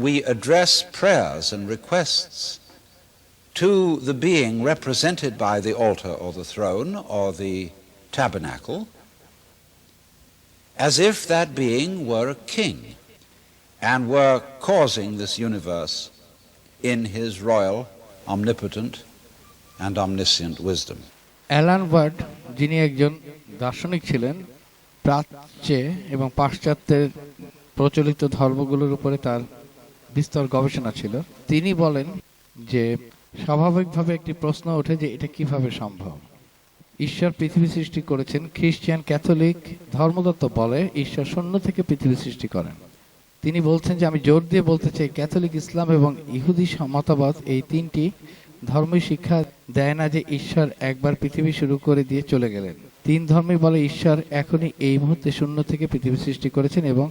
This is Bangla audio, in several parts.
we address prayers and requests to the being represented by the altar or the throne or the tabernacle, as if that being were a king and were causing this universe in his royal, omnipotent, and omniscient wisdom. Alan ওয়ার্ড, যিনি একজন দার্শনিক ছিলেন, প্রাচ্যে এবং পাশ্চাত্যের প্রচলিত ধর্মগুলোর উপরে তার বিস্তর গবেষণা ছিল, তিনি বলেন যে স্বাভাবিকভাবে একটি প্রশ্ন ওঠে যে এটা কিভাবে সম্ভব। ঈশ্বর পৃথিবী সৃষ্টি করেছেন। খ্রিস্টান ক্যাথলিক ধর্মতত্ত্ব বলে ঈশ্বর শূন্য থেকে পৃথিবী সৃষ্টি করেন। তিনি বলছেন যে আমি জোর দিয়ে বলতে চাই ক্যাথলিক, ইসলাম এবং ইহুদি মতবাদ এই তিনটি ধর্মই শিক্ষা দেয় না যে ঈশ্বর একবার পৃথিবী শুরু করে দিয়ে চলে গেলেন। তিন ধর্মই বলে ঈশ্বর এখনই এই মুহূর্তে শূন্য থেকে পৃথিবী সৃষ্টি করেছেন এবং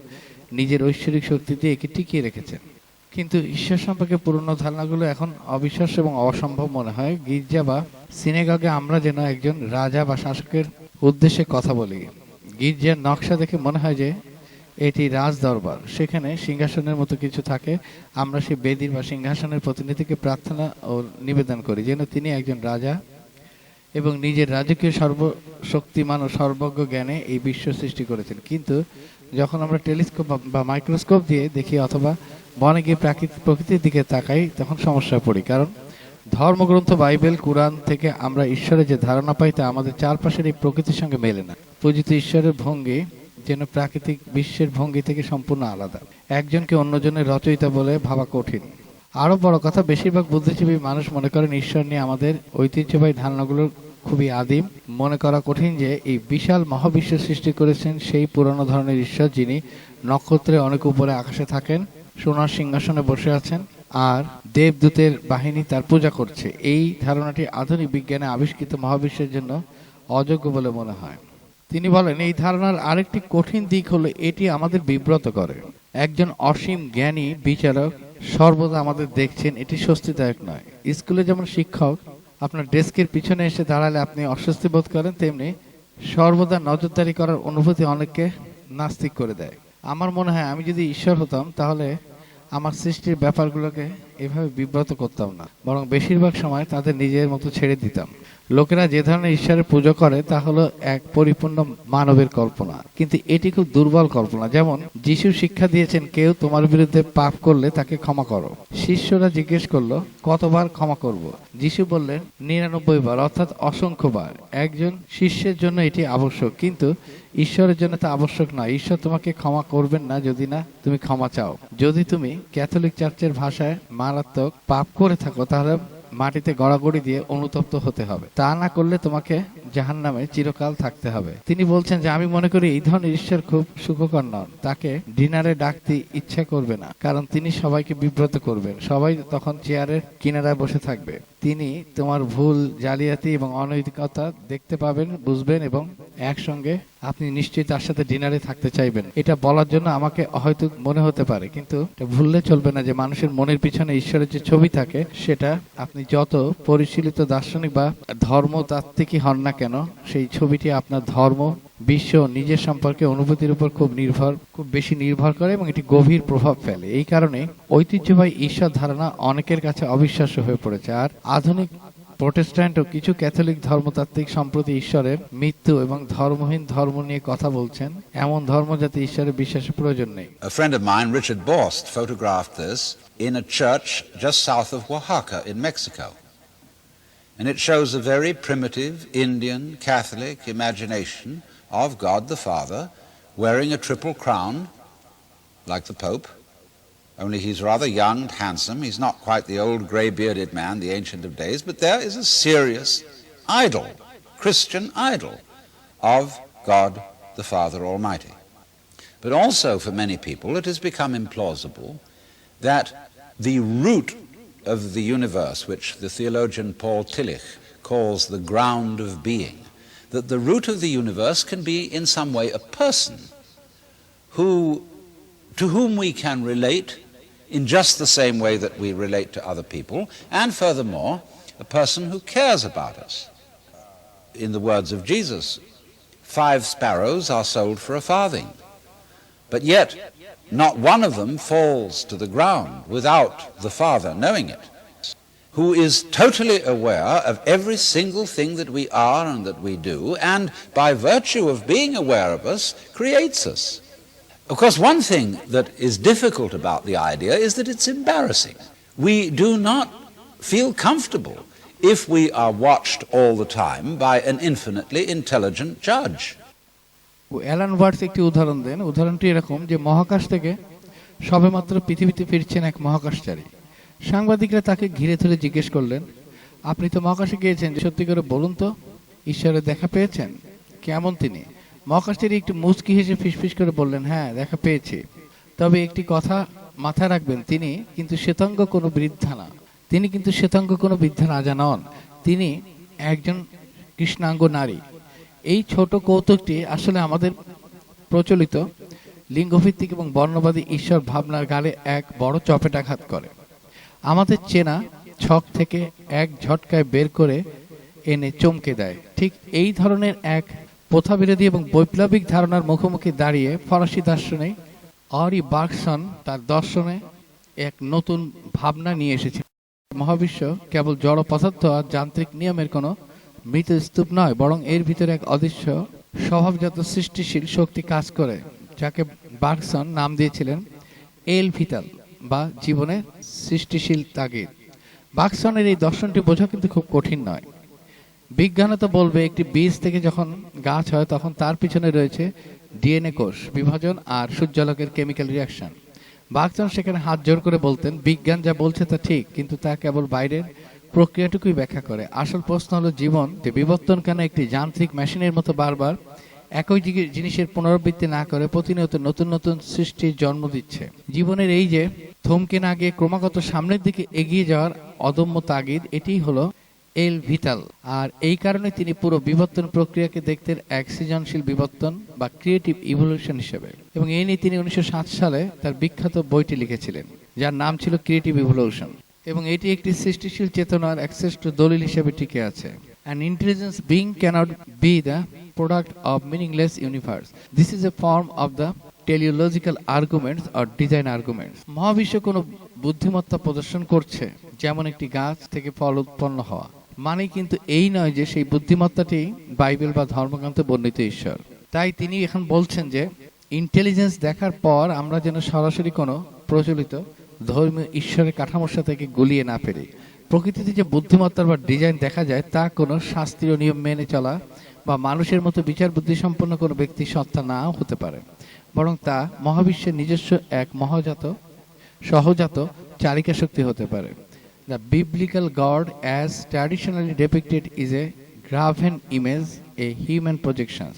নিজের ঐশ্বরিক শক্তি দিয়ে একে টিকিয়ে রেখেছেন। কিন্তু ঈশ্বর সম্পর্কে পুরনো ধারণাগুলো এখন অবিশ্বাস্য এবং অসম্ভব মনে হয়। গির্জা বা সিনেগগে আমরা যেন একজন রাজা বা শাসকের উদ্দেশ্যে কথা বলি। গির্জার নকশা দেখে মনে হয় যে এটি রাজ দরবার, সেখানে সিংহাসনের মতো কিছু থাকে। আমরা সেই বেদির বা সিংহাসনের প্রতিনিধিকে প্রার্থনা ও নিবেদন করি যেন তিনি একজন রাজা এবং নিজের রাজকীয় সর্বশক্তিমান ও সর্বজ্ঞ জ্ঞানে এই বিশ্ব সৃষ্টি করেছেন। কিন্তু যখন আমরা টেলিস্কোপ বা মাইক্রোস্কোপ দিয়ে দেখি অথবা বনে গিয়ে প্রকৃতির দিকে তাকাই, তখন সমস্যায় পড়ি। কারণ ধর্মগ্রন্থ বাইবেল, কুরআন থেকে আমরা ঈশ্বরের যে ধারণা পাই তা আমাদের চারপাশের এই প্রকৃতির সঙ্গে মেলে না। পূজিত ঈশ্বরের ভঙ্গি যেন প্রাকৃতিক বিশ্বের ভঙ্গি থেকে সম্পূর্ণ আলাদা। একজনকে অন্যজনের রচয়িতা বলে ভাবা কঠিন। আরো বড় কথা, বেশিরভাগ বুদ্ধিজীবী মানুষ মনে করেন ঈশ্বর নিয়ে আমাদের ঐতিহ্যবাহী ধারণাগুলো খুবই আদিম। মনে করা কঠিন যে এই বিশাল মহাবিশ্ব সৃষ্টি করেছেন সেই পুরনো ধরনের ঈশ্বর, যিনি নক্ষত্রের অনেক উপরে আকাশে থাকেন, সোনার সিংহাসনে বসে আছেন আর দেবদূতের বাহিনী তার পূজা করছে। এই ধারণাটি আধুনিক বিজ্ঞানে আবিষ্কৃত মহাবিশ্বের জন্য অযোগ্য বলে মনে হয়। তিনি বলেন এই ধারণার আরেকটি কঠিন দিক হলো এটি আমাদের বিব্রত করে। একজন অসীম জ্ঞানী বিচারক সর্বদা আমাদের দেখছেন, এটি স্বস্তিদায়ক নয়। স্কুলে যেমন শিক্ষক আপনার ডেস্কের পিছনে এসে দাঁড়ালে আপনি অস্বস্তি বোধ করেন, তেমনি সর্বদা নজরদারি করার অনুভূতি অনেককে নাস্তিক করে দেয়। আমার মনে হয় আমি যদি ঈশ্বর হতাম তাহলে আমার সৃষ্টির ব্যাপারগুলোকে এভাবে বিব্রত করতাম না, বরং বেশিরভাগ সময় তাদের নিজের মতো ছেড়ে দিতাম। লোকেরা যে ধরনের ঈশ্বরের পুজো করে তা হলো এক পরিপূর্ণ মানবের কল্পনা, কিন্তু এটি খুব দুর্বল কল্পনা। যেমন যিশু শিক্ষা দিয়েছেন, কেউ তোমার বিরুদ্ধে পাপ করলে তাকে ক্ষমা করো। শিষ্যরা জিজ্ঞেস করলো কতবার ক্ষমা করব? যিশু বললেন 99 বার, অর্থাৎ অসংখ্যবার। একজন শিষ্যের জন্য এটি আবশ্যক, কিন্তু ঈশ্বরের জন্য তা আবশ্যক নয়। ঈশ্বর তোমাকে ক্ষমা করবেন না যদি না তুমি ক্ষমা চাও। যদি তুমি ক্যাথলিক চার্চের ভাষায় মারাত্মক পাপ করে থাকো তাহলে মাটিতে গড়াগড়ি দিয়ে অনুতপ্ত হতে হবে, তা না করলে তোমাকে জাহান্নামে চিরকাল থাকতে হবে। তিনি বলছেন যে আমি মনে করি এই ধরনের ঈশ্বর খুব সুখকর নন। তাকে ডিনারে ডাকতে ইচ্ছা করবে না, কারণ তিনি সবাইকে বিব্রত করবেন। সবাই তখন চেয়ারের কিনারায় বসে থাকবে। তিনি তোমার ভুল, জালিয়াতি এবং অনৈতিকতা দেখতে পাবেন, বুঝবেন এবং একসঙ্গে আপনি নিশ্চয়ই তার সাথে ডিনারে থাকতে চাইবেন। এটা বলার জন্য আমাকে হয়তো মনে হতে পারে, কিন্তু ভুললে চলবে না যে মানুষের মনের পিছনে ঈশ্বরের যে ছবি থাকে সেটা আপনি যত পরিশীলিত দার্শনিক বা ধর্মতাত্ত্বিকই হন না কেন, সেই ছবিটি আপনার ধর্ম, বিশ্ব, নিজের সম্পর্কে অনুভূতির উপর খুব বেশি নির্ভর করে এবং এটি গভীর প্রভাব ফেলে। এই কারণে ঐতিহ্যবাহী ঈশ্বর ধারণা অনেকের কাছে অবিশ্বাস্য হয়ে পড়েছে। আর আধুনিক প্রোটেস্ট্যান্ট ও কিছু ক্যাথলিক ধর্মতাত্ত্বিক সম্প্রতি ঈশ্বরের মৃত্যু এবং ধর্মহীন ধর্ম নিয়ে কথা বলছেন। এমন ধর্ম যাতে ঈশ্বরের বিশ্বাসের প্রয়োজন নেই। A friend of mine, Richard Borst, photographed this in a church just south of Oaxaca in Mexico. And it shows a very primitive Indian Catholic imagination of God the Father wearing a triple crown like the Pope, only he's rather young and handsome. He's not quite the old grey-bearded man, the Ancient of Days, but there is a serious idol, Christian idol of God the Father Almighty. But also for many people it has become implausible that the root of the universe, which the theologian Paul Tillich calls the ground of being, that the root of the universe can be in some way a person to whom we can relate in just the same way that we relate to other people, and furthermore, a person who cares about us. In the words of Jesus, 5 sparrows are sold for a farthing. But yet, not one of them falls to the ground without the Father knowing it, who is totally aware of every single thing that we are and that we do, and by virtue of being aware of us, creates us. Of course, one thing that is difficult about the idea is that it's embarrassing. We do not feel comfortable if we are watched all the time by an infinitely intelligent judge. Alan Watts একটি উদাহরণ দেন। উদাহরণটি এরকম যে মহাকাশ থেকে সবেমাত্র পৃথিবীতে ফিরছেন এক মহাকাশচারী। সাংবাদিকরা তাকে ঘিরে ধরে জিজ্ঞেস করলেন, আপনি তো মহাকাশে গিয়েছেন, সত্যি করে বলুন তো ঈশ্বরের দেখা পেয়েছেন? কেমন তিনি? মহাকাশচারী একটু মুচকি হেসে ফিসফিস করে বললেন, হ্যাঁ দেখা পেয়েছি, তবে একটি কথা মাথায় রাখবেন, তিনি কিন্তু শ্বেতাঙ্গ কোনো বৃদ্ধা না, তিনি কিন্তু শ্বেতাঙ্গ কোনো বৃদ্ধা রাজা নন, তিনি একজন কৃষ্ণাঙ্গ নারী। এই ছোট কৌতুকটি আসলে আমাদের প্রচলিত লিঙ্গভিত্তিক এবং বর্ণবাদী ঈশ্বর ভাবনার গালে এক বড় চপেটাঘাত করে, আমাদের চেনা ছক থেকে এক ঝটকায় বের করে এনে চমকে দেয়। ঠিক এই ধরনের এক প্রথাবিরোধী এবং বৈপ্লবিক ধারণার মুখোমুখি দাঁড়িয়ে ফরাসি দার্শনিক অরি বার্গসন তার দর্শনে এক নতুন ভাবনা নিয়ে এসেছে। মহাবিশ্ব কেবল জড় পদার্থ আর যান্ত্রিক নিয়মের কোনো মৃত স্তূপ নয়, বরং এর ভিতরে এক অদৃশ্য স্বভাবজাত সৃষ্টিশীল শক্তি কাজ করে, যাকে বার্গসন নাম দিয়েছিলেন এল ভিটাল বা জীবনের সৃষ্টিশীল তাগিদ। বার্গসনের এই দর্শনটি বোঝা কিন্তু খুব কঠিন নয়। বিজ্ঞানে তো বলবে একটি বীজ থেকে যখন গাছ হয় তখন তার পিছনে রয়েছে ডিএনএ কোষ বিভাজন আর সূর্যালোকের কেমিক্যাল রিয়াকশন। বার্গসন সেখানে হাত জোর করে বলতেন, বিজ্ঞান যা বলছে তা ঠিক, কিন্তু তা কেবল বাইরের প্রক্রিয়াটুকুই ব্যাখ্যা করে। আসল প্রশ্ন হলো জীবন বিবর্তন কেন একটি যান্ত্রিক মেশিনের মতো বারবার একই জিনিসের পুনরাবৃত্তি না করে প্রতিনিয়ত নতুন নতুন সৃষ্টির জন্ম দিচ্ছে। জীবনের এই যে থমকে না গিয়ে ক্রমাগত সামনের দিকে এগিয়ে যাওয়ার অদম্য তাগিদ, এটিই হলো এল ভিটাল। আর এই কারণে তিনি পুরো বিবর্তন প্রক্রিয়াকে দেখতেন এক সৃজনশীল বিবর্তন বা ক্রিয়েটিভ ইভলিউশন হিসেবে। এবং এই নিয়ে তিনি 1907 সালে তার বিখ্যাত বইটি লিখেছিলেন, যার নাম ছিল ক্রিয়েটিভ ইভলিউশন, এবং এটি একটি সৃষ্টিশীল চেতনার এক শ্রেষ্ঠ দলিল হিসেবে টিকে আছে। An intelligence being cannot be the product of meaningless universe. This is a form of the teleological arguments or design arguments. মহাবিশ্ব কোনো বুদ্ধিমত্তা প্রদর্শন করছে, যেমন একটি গাছ থেকে ফল উৎপন্ন হওয়া, মানে কিন্তু এই নয় যে সেই বুদ্ধিমত্তাটি বাইবেল বা ধর্মগ্রন্থে বর্ণিত ঈশ্বর। তাই তিনি এখন বলছেন যে ইন্টেলিজেন্স দেখার পর আমরা যেন সরাসরি কোনো প্রচলিত ধর্মীয় ঈশ্বরের কাঠামোর সাথে গুলিয়ে না ফেলি। প্রকৃতিতে যে বুদ্ধিমত্তার বা ডিজাইন দেখা যায় তা কোনো শাস্ত্রীয় নিয়ম মেনে চলা বা মানুষের মতো বিচার বুদ্ধি সম্পন্ন কোনো ব্যক্তির সত্তা নাও হতে পারে, বরং তা মহাবিশ্বের নিজস্ব এক সহজাত চালিকা শক্তি হতে পারে। The biblical God as traditionally depicted is a graven image, a human projection,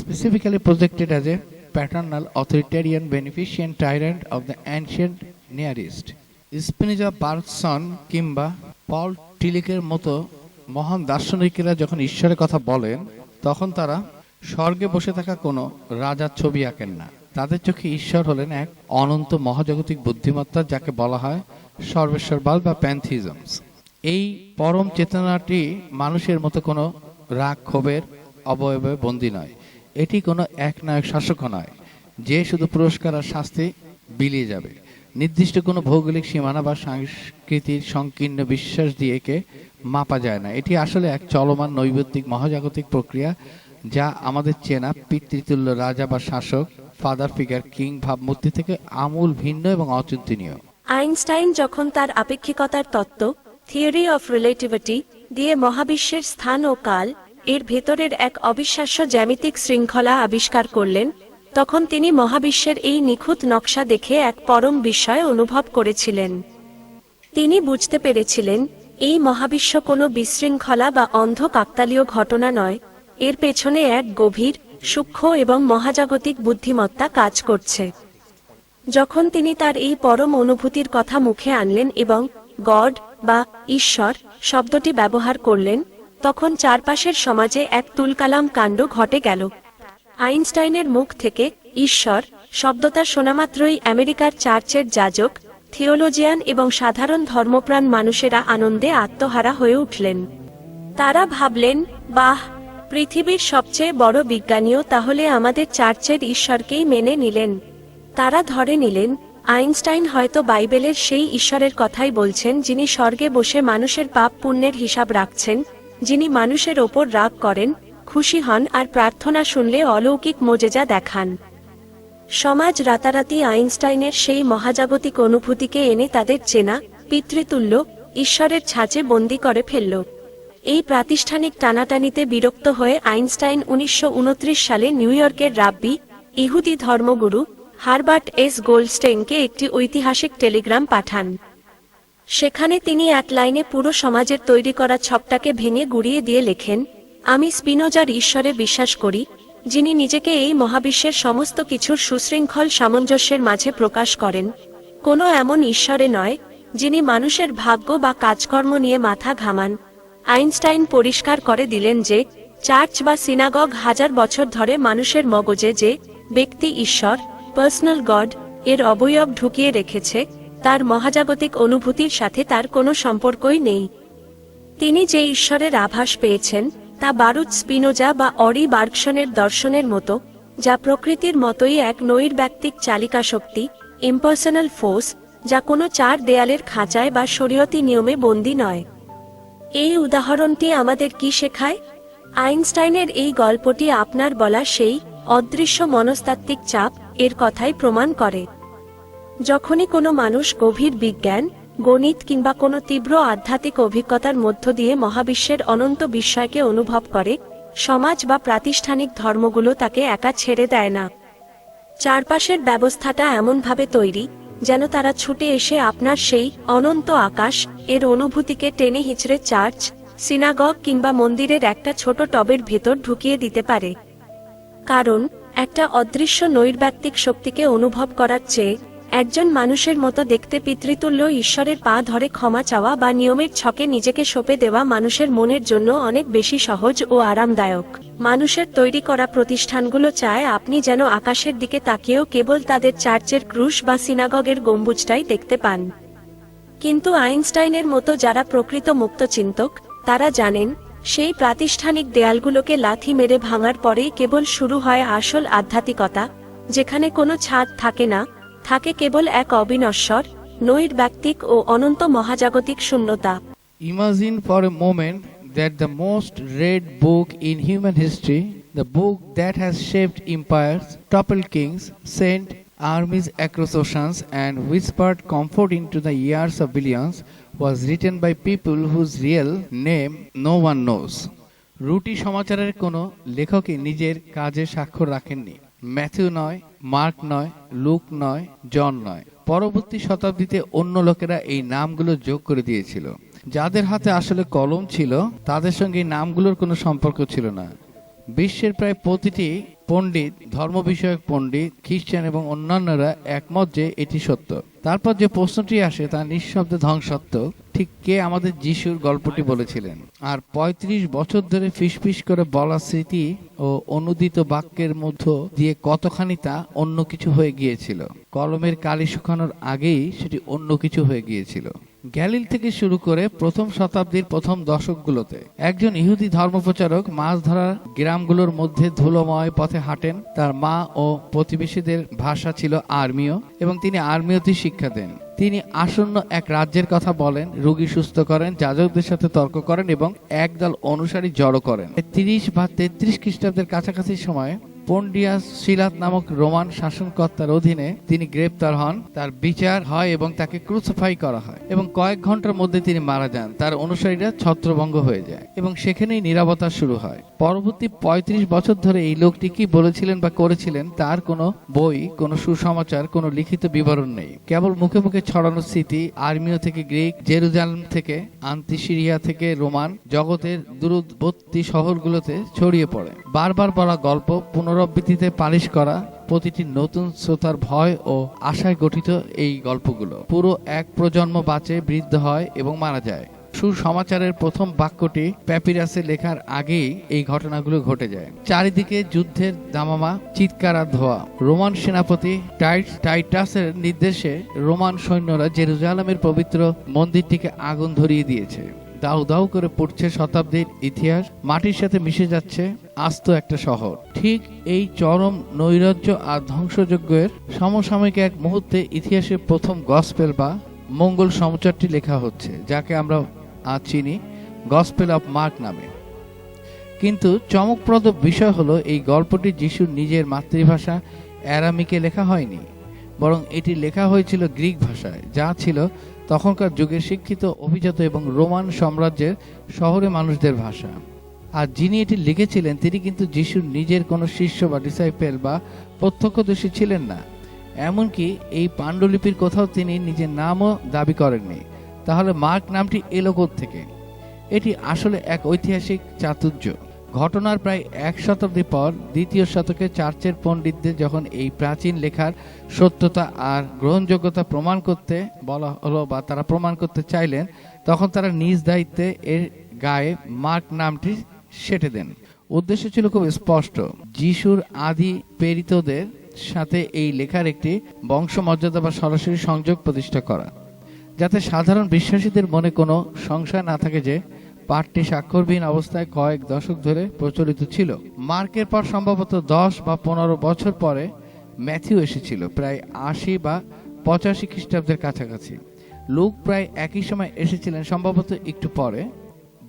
specifically projected as a paternal, authoritarian, beneficent tyrant of the ancient Near East. Spinoza, Bergson কিংবা পল টিলিকের মতো মহান দার্শনিকেরা যখন ঈশ্বরের কথা বলেন তখন তারা স্বর্গে বসে থাকা কোনো রাজার ছবি আঁকেন না। তাদের চোখে ঈশ্বর হলেন এক অনন্ত মহাজাগতিক বুদ্ধিমত্তা, যাকে বলা হয় সর্বেশ্বরবাদ বা প্যান্থিজমস। এই পরম চেতনাটি মানুষের মতো কোনো রাগ ক্ষোভের অবয়বে বন্দী নয়। এটি কোনো একনায়ক শাসকও নয় যে শুধু পুরস্কার আর শাস্তি বিলিয়ে যাবে। নির্দিষ্ট কোনো ভৌগোলিক সীমানা বা সংস্কৃতির সংকীর্ণ বিশ্বাস দিয়ে একে মাপা যায় না। এটি আসলে এক চলমান নৈবেদ্যিক মহাজাগতিক প্রক্রিয়া, যা আমাদের চেনা পিতৃতুল্য রাজা বা শাসক, ফাদার ফিগার, কিং ভাবমূর্তি থেকে আমূল ভিন্ন এবং অচিন্তনীয়। আইনস্টাইন যখন তার আপেক্ষিকতার তত্ত্ব থিওরি অফ রিলেটিভিটি দিয়ে মহাবিশ্বের স্থান ও কাল এর ভেতরের এক অবিশ্বাস্য জ্যামিতিক শৃঙ্খলা আবিষ্কার করলেন, তখন তিনি মহাবিশ্বের এই নিখুঁত নকশা দেখে এক পরম বিস্ময় অনুভব করেছিলেন। তিনি বুঝতে পেরেছিলেন এই মহাবিশ্ব কোনো বিশৃঙ্খলা বা অন্ধ কাকতালীয় ঘটনা নয়, এর পেছনে এক গভীর, সূক্ষ্ম এবং মহাজাগতিক বুদ্ধিমত্তা কাজ করছে। যখন তিনি তার এই পরম অনুভূতির কথা মুখে আনলেন এবং গড বা ঈশ্বর শব্দটি ব্যবহার করলেন, তখন চারপাশের সমাজে এক তুলকালাম কাণ্ড ঘটে গেল। আইনস্টাইনের মুখ থেকে ঈশ্বর শব্দটা শোনামাত্রই আমেরিকার চার্চের যাজক, থিওলজিয়ান এবং সাধারণ ধর্মপ্রাণ মানুষেরা আনন্দে আত্মহারা হয়ে উঠলেন। তারা ভাবলেন, বাহ, পৃথিবীর সবচেয়ে বড় বিজ্ঞানীও তাহলে আমাদের চার্চের ঈশ্বরকেই মেনে নিলেন। তারা ধরে নিলেন আইনস্টাইন হয়তো বাইবেলের সেই ঈশ্বরের কথাই বলছেন, যিনি স্বর্গে বসে মানুষের পাপ পুণ্যের হিসাব রাখছেন, যিনি মানুষের ওপর রাগ করেন, খুশি হন আর প্রার্থনা শুনলে অলৌকিক মোজেজা দেখান। সমাজ রাতারাতি আইনস্টাইনের সেই মহাজাগতিক অনুভূতিকে এনে তাদের চেনা, পিতৃতুল্য ঈশ্বরের ছাঁচে বন্দী করে ফেলল। এই প্রাতিষ্ঠানিক টানাটানিতে বিরক্ত হয়ে আইনস্টাইন 1929 সালে নিউ ইয়র্কের রাব্বি, ইহুদি ধর্মগুরু হারবার্ট এস গোল্ডস্টেইনকে একটি ঐতিহাসিক টেলিগ্রাম পাঠান। সেখানে তিনি এক লাইনে পুরো সমাজের তৈরি করা ছকটাকে ভেঙে গুড়িয়ে দিয়ে লেখেন, আমি স্পিনোজার ঈশ্বরে বিশ্বাস করি, যিনি নিজেকে এই মহাবিশ্বের সমস্ত কিছুর সুশৃঙ্খল সামঞ্জস্যের মাঝে প্রকাশ করেন, কোনো এমন ঈশ্বরে নয় যিনি মানুষের ভাগ্য বা কাজকর্ম নিয়ে মাথা ঘামান। আইনস্টাইন পরিষ্কার করে দিলেন যে চার্চ বা সিনাগগ হাজার বছর ধরে মানুষের মগজে যে ব্যক্তি ঈশ্বর, পার্সোনাল গড এর অবয়ব ঢুকিয়ে রেখেছে, তার মহাজাগতিক অনুভূতির সাথে তার কোনো সম্পর্কই নেই। তিনি যে ঈশ্বরের আভাস পেয়েছেন তা বারুদ স্পিনোজা বা অরি বার্গসনের দর্শনের মতো, যা প্রকৃতির মতোই এক নৈর্ব্যক্তিক চালিকা শক্তি, ইম্পার্সোনাল ফোর্স, যা কোনো চার দেয়ালের খাঁচায় বা শরীয়তি নিয়মে বন্দী নয়। এই উদাহরণটি আমাদের কি শেখায়? আইনস্টাইনের এই গল্পটি আপনার বলা সেই অদৃশ্য মনস্তাত্ত্বিক চাপ এর কথাই প্রমাণ করে। যখনই কোনো মানুষ গভীর বিজ্ঞান, গণিত কিংবা কোনো তীব্র আধ্যাত্মিক অভিজ্ঞতার মধ্য দিয়ে মহাবিশ্বের অনন্ত বিস্ময়কে অনুভব করে, সমাজ বা প্রাতিষ্ঠানিক ধর্মগুলো তাকে একা ছেড়ে দেয় না। চারপাশের ব্যবস্থাটা এমনভাবে তৈরি যেন তারা ছুটে এসে আপনার সেই অনন্ত আকাশ এর অনুভূতিকে টেনে হিচড়ে চার্চ, সিনাগগ কিংবা মন্দিরের একটা ছোট টবের ভেতর ঢুকিয়ে দিতে পারে। কারণ একটা অদৃশ্য নৈর্ব্যক্তিক শক্তিকে অনুভব করার চেয়ে একজন মানুষের মতো দেখতে পিতৃতুল্য ঈশ্বরের পা ধরে ক্ষমা চাওয়া বা নিয়মের ছকে নিজেকে সঁপে দেওয়া মানুষের মনের জন্য অনেক বেশি সহজ ও আরামদায়ক। মানুষের তৈরি করা প্রতিষ্ঠানগুলো চায় আপনি যেন আকাশের দিকে তাকিয়েও কেবল তাদের চার্চের ক্রুশ বা সিনাগগের গম্বুজটাই দেখতে পান। কিন্তু আইনস্টাইনের মতো যারা প্রকৃত মুক্তচিন্তক, তারা জানেন সেই প্রাতিষ্ঠানিক দেয়ালগুলোকে লাথি মেরে ভাঙার পরেই কেবল শুরু হয় আসল আধ্যাত্মিকতা, যেখানে কোনো ছাদ থাকে না, থাকে কেবল এক অবিনশ্বর, নৈর্ব্যক্তিক ও অনন্ত মহাজাগতিক শূন্যতা। Imagine for a moment that the most read book in human history, the book that has shaped empires, toppled kings, sent armies across oceans, and whispered comfort into the ears of billions, was written by people whose real name no one knows. রুটি সমাচারের কোনো লেখকই নিজের কাজে স্বাক্ষর রাখেননি। ম্যাথিউ নয়, মার্ক নয়, লুক নয়, জন নয়। পরবর্তী শতাব্দীতে অন্য লোকেরা এই নামগুলো যোগ করে দিয়েছিল। যাদের হাতে আসলে কলম ছিল তাদের সঙ্গে এই নামগুলোর কোনো সম্পর্ক ছিল না। বিশ্বের প্রায় প্রতিটি পণ্ডিত, ধর্ম বিষয়ক পণ্ডিত, খ্রিস্টান এবং অন্যান্যরা একমত যে এটি সত্য। তারপর যে প্রশ্নটি আসে তা নিঃশব্দে ধ্বংসাত্মক, ঠিক কে আমাদের যিশুর গল্পটি বলেছিলেন? আর ৩৫ বছর ধরে ফিসফিস করে বলা স্মৃতি ও অনুদিত বাক্যের মধ্য দিয়ে কতখানি তা অন্য কিছু হয়ে গিয়েছিল। কলমের কালি শুকানোর আগেই সেটি অন্য কিছু হয়ে গিয়েছিল। গ্যালিল থেকে শুরু করে প্রথম শতাব্দীর প্রথম দশকগুলোতে একজন ইহুদি ধর্মপ্রচারক মাছ ধরার গ্রামগুলোর মধ্যে ধুলোময় পথে হাঁটেন। তার মা ও প্রতিবেশীদের ভাষা ছিল আর্মীয় এবং তিনি আর্মীয়তেই শিক্ষা দেন। তিনি আসন্ন এক রাজ্যের কথা বলেন, রোগী সুস্থ করেন, যাজকদের সাথে তর্ক করেন এবং একদল অনুসারী জড়ো করেন। ৩০ বা ৩৩ খ্রিস্টাব্দের কাছাকাছি সময়ে পন্ডিয়াস সিলাত নামক রোমান শাসনকর্তার অধীনে তিনি গ্রেপ্তার হন। তার বিচার হয় এবং তাকে ক্রুসিফাই করা হয় এবং কয়েক ঘন্টার মধ্যে তিনি মারা যান। তার অনুসারীরা ছত্রভঙ্গ হয়ে যায় এবং সেখানেই নীরবতা শুরু হয়। পরবর্তী ৩৫ বছর ধরে এই লোকটি কি বলেছিলেন বা করেছিলেন তার কোনো বই, কোনো সুসমাচার, কোনো লিখিত বিবরণ নেই। কেবল মুখে মুখে ছড়ানো স্মৃতি, আর্মীয় থেকে গ্রিক, জেরুজালেম থেকে আন্তিসিরিয়া থেকে রোমান, জগতের দূরবর্তী শহরগুলোতে ছড়িয়ে পড়ে। বারবার বলা গল্প পুনরাবৃত্তিতে পালিশ করা, প্রতিটি নতুন শ্রোতার ভয় ও আশায় গঠিত এই গল্পগুলো। পুরো এক প্রজন্ম বাঁচে, বৃদ্ধ হয় এবং মারা যায়। সুসমাচারের প্রথম বাক্যটি প্যাপিরাসে লেখার আগেই এই ঘটনাগুলো ঘটে যায়। চারিদিকে যুদ্ধের দামামা, চিৎকার আর ধোয়া। রোমান সেনাপতি টাইটাসের নির্দেশে রোমান সৈন্যরা জেরুজালেমের পবিত্র মন্দিরটিকে আগুন ধরিয়ে দিয়েছে। দাউ দাউ করে পড়ছে শতাব্দীর ইতিহাস, মাটির সাথে মিশে যাচ্ছে আস্ত একটা শহর। ঠিক এই চরম নৈরাজ্য আর ধ্বংসযজ্ঞের সমসাময়িক এক মুহূর্তে ইতিহাসের প্রথম গসপেল বা মঙ্গল সমাচারটি লেখা হচ্ছে, যাকে আমরা আজ চিনি গসপেল অফ মার্ক নামে। কিন্তু চমকপ্রদ বিষয় হলো এই গল্পটি যিশুর নিজের মাতৃভাষা অ্যারামিকে লেখা হয়নি, বরং এটি লেখা হয়েছিল গ্রিক ভাষায়, যা ছিল তখনকার যুগের শিক্ষিত, অভিজাত এবং রোমান সাম্রাজ্যের শহরে মানুষদের ভাষা। আর যিনি এটি লিখেছিলেন তিনি কিন্তু যিশুর নিজের কোনো শিষ্য বা ডিসাইপেল বা প্রত্যক্ষদর্শী ছিলেন না। এমনকি এই পাণ্ডুলিপির কোথাও তিনি নিজের নামও দাবি করেননি। তাহলে মার্ক নামটি এলো থেকে? এটি আসলে এক ঐতিহাসিক চাতুর্য। ঘটনার প্রায় 1 শতাব্দী পর দ্বিতীয় শতকে চার্চের পণ্ডিতদের যখন এই প্রাচীন লেখার সত্যতা আর গ্রহণযোগ্যতা প্রমাণ করতে বলা হলো বা তারা প্রমাণ করতে চাইলেন, তখন তারা নিজ দায়িত্বে এর গায়ে মার্ক নামটি সেঁটে দেন। উদ্দেশ্য ছিল খুব স্পষ্ট, যিশুর আদি প্রেরিতদের সাথে এই লেখার একটি বংশমর্যাদা বা সরাসরি সংযোগ প্রতিষ্ঠা করা, যাতে সাধারণ বিশ্বাসীদের মনে কোনো সংশয় না থাকে যে পাঠটি স্বাক্ষরবিহীন অবস্থায় কয়েক দশক ধরে প্রচলিত ছিল। মার্কের পর সম্ভবত 10 বা 15 বছর পরে ম্যাথিউ এসেছিল, প্রায় 80 বা 85 খ্রিস্টাব্দের কাছাকাছি। লুক প্রায় একই সময় এসেছিলেন, সম্ভবত একটু পরে।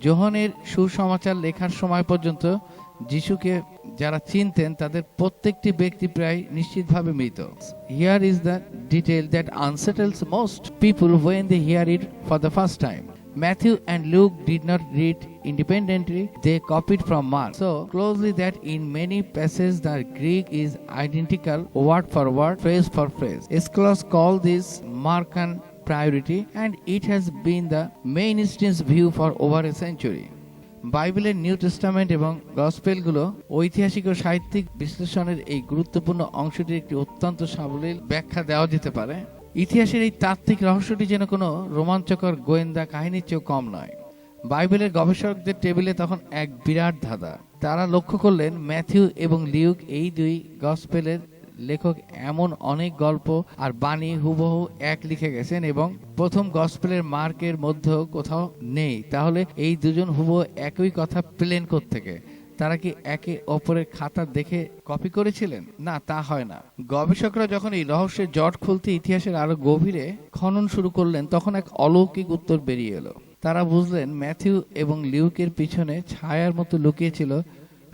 যোহনের সুসমাচার লেখার সময় পর্যন্ত যিশুকে যারা চিনতেন তাদের প্রত্যেকটি ব্যক্তি প্রায় নিশ্চিতভাবে মৃত। Here is the detail that unsettles most people when they hear it for the first time. Matthew and Luke did not read independently, they copied from Mark so closely that in many passages the Greek is identical word for word, phrase for phrase. Scholars call this Markan priority, and it has been the mainstream view for over a century. বাইবেলের নিউ টেস্টামেন্ট এবং গসপেলগুলো ঐতিহাসিক ও সাহিত্যিক বিশ্লেষণের এই গুরুত্বপূর্ণ অংশটির একটি অত্যন্ত সাবলীল ব্যাখ্যা দেওয়া যেতে পারে। ইতিহাসের এই তাত্ত্বিক রহস্যটি যেন কোনো রোমাঞ্চকর গোয়েন্দা কাহিনীর চেয়েও কম নয়। বাইবেলের গবেষকদের টেবিলে তখন এক বিরাট ধাঁধা। তারা লক্ষ্য করলেন ম্যাথিউ এবং লিউক, এই দুই গসপেলের লেখক এমন অনেক গল্প আর বাণী হুবহু এক লিখে গেছেন এবং প্রথম গসপেলের মার্কের মধ্যেও কোথাও নেই। তাহলে এই দুজন হুবহু একই কথা পেলেন কোত্থেকে? তারা কি একে অপরের খাতা দেখে কপি করেছিলেন? না, তা হয় না। গবেষকরা যখন এই রহস্যের জট খুলতে ইতিহাসের আরো গভীরে খনন শুরু করলেন, তখন এক অলৌকিক উত্তর বেরিয়ে এলো। তারা বুঝলেন ম্যাথিউ এবং লিউকের পিছনে ছায়ার মতো লুকিয়েছিল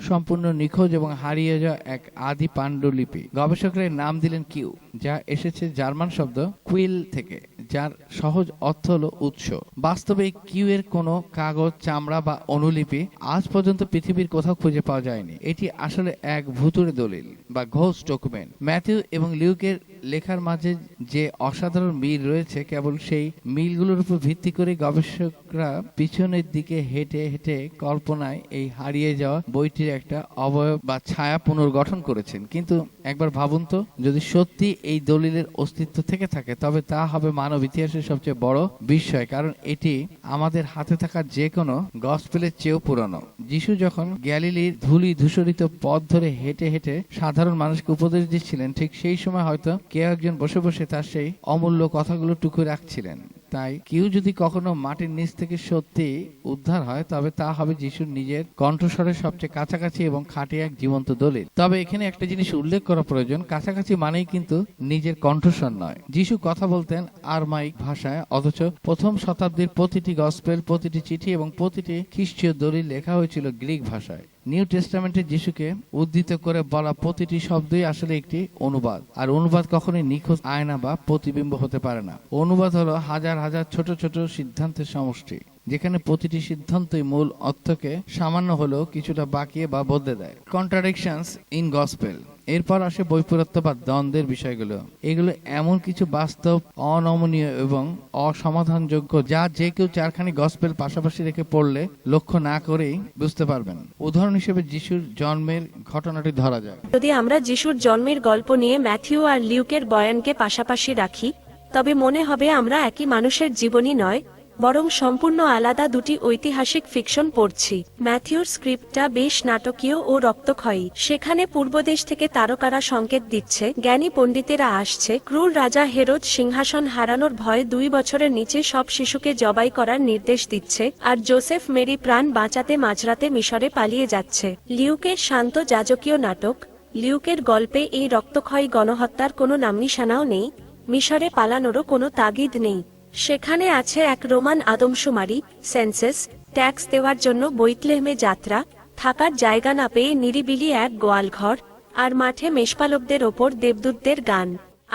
সম্পূর্ণ নিখোঁজ এবং হারিয়ে যাওয়া এক আদি পাণ্ডুলিপি। গবেষকরা এর নাম দিলেন কিউ, যা এসেছে জার্মান শব্দ কুইল থেকে, যার সহজ অর্থ হলো উৎস। বাস্তবে কিউ এর কোনো কাগজ, চামড়া বা অনুলিপি আজ পর্যন্ত পৃথিবীর কোথাও খুঁজে পাওয়া যায়নি। এটি আসলে এক ভুতুড়ে দলিল বা ঘোস্ট ডকুমেন্ট। ম্যাথিউ এবং লিউকের লেখার মাঝে যে অসাধারণ মিল রয়েছে, কেবল সেই মিলগুলোর উপর ভিত্তি করে গবেষকরা পিছনের দিকে হেঁটে হেঁটে কল্পনায় এই হারিয়ে যাওয়া বইটির একটা অবয়ব বা ছায়া পুনর্গঠন করেছেন। কিন্তু একবার ভাবুন তো, যদি সত্যি এই দলিলের অস্তিত্ব থেকে থাকে, তবে তা হবে মানব ইতিহাসের সবচেয়ে বড় বিস্ময়, কারণ এটি আমাদের হাতে থাকা যে কোনো গসপেলের চেয়েও পুরনো। যিশু যখন গ্যালিলির ধূলি ধূসরিত পথ ধরে হেঁটে হেঁটে সাধারণ মানুষকে উপদেশ দিচ্ছিলেন, ঠিক সেই সময় হয়তো কেউ একজন বসে বসে তার সেই অমূল্য কথাগুলো টুকু রাখছিলেন। তাই কেউ যদি কখনো মাটির নিচ থেকে সত্যি উদ্ধার হয়, তবে তা হবে যিশুর নিজের কণ্ঠস্বরের সবচেয়ে কাছাকাছি এবং খাঁটি এক জীবন্ত দলিল। তবে এখানে একটা জিনিস উল্লেখ করা প্রয়োজন, কাছাকাছি মানেই কিন্তু নিজের কণ্ঠস্বর নয়। যিশু কথা বলতেন আরমাইক ভাষায়, অথচ প্রথম শতাব্দীর প্রতিটি গসপেল, প্রতিটি চিঠি এবং প্রতিটি খ্রিস্টীয় দলিল লেখা হয়েছিল গ্রিক ভাষায়। নিউ টেস্টামেন্টে যিশুকে উদ্ধৃত করে বলা প্রতিটি শব্দই আসলে একটি অনুবাদ, আর অনুবাদ কখনোই নিখোঁজ আয়না বা প্রতিবিম্ব হতে পারে না। অনুবাদ হলো হাজার হাজার ছোট ছোট সিদ্ধান্তের সমষ্টি, যেখানে প্রতিটি সিদ্ধান্তই মূল অর্থকে সামান্য হলেও কিছুটা বাঁকিয়ে বা বদলে দেয়। Contradictions in gospel. এরপর আসে বৈপরীত্য বা দ্বন্দ্বের বিষয়গুলো। এগুলো এমন কিছু বাস্তব, অনমনীয় এবং অসমাধানযোগ্য, যা যে কেউ চারখানি গসপেল পাশাপাশি রেখে পড়লে লক্ষ্য না করেই বুঝতে পারবেন। উদাহরণ হিসেবে যিশুর জন্মের ঘটনাটি ধরা যায়। যদি আমরা যিশুর জন্মের গল্প নিয়ে ম্যাথিউ আর লিউকের বয়ানকে পাশাপাশি রাখি, তবে মনে হবে আমরা একই মানুষের জীবনী নয়, বরং সম্পূর্ণ আলাদা দুটি ঐতিহাসিক ফিকশন পড়ছি। ম্যাথিউর স্ক্রিপ্টটা বেশ নাটকীয় ও রক্তক্ষয়ী। সেখানে পূর্বদেশ থেকে তারকারা সংকেত দিচ্ছে, জ্ঞানী পণ্ডিতেরা আসছে, ক্রূর রাজা হেরোদ সিংহাসন হারানোর ভয়ে 2 বছরের নিচে সব শিশুকে জবাই করার নির্দেশ দিচ্ছে, আর জোসেফ মেরি প্রাণ বাঁচাতে মাঝরাতে মিশরে পালিয়ে যাচ্ছে। লিউকের শান্ত যাজকীয় নাটক। লিউকের গল্পে এই রক্তক্ষয়ী গণহত্যার কোনো নামনিশানাও নেই, মিশরে পালানোরও কোনো তাগিদ নেই। সেখানে আছে এক রোমান আদমশুমারি, সেন্সাস, ট্যাক্স দেওয়ার জন্য বৈতলেহমে যাত্রা, থাকার জায়গা না পেয়ে নিরিবিলি এক গোয়ালঘর, আর মাঠে মেষপালকদের ওপর দেবদূতদের গান।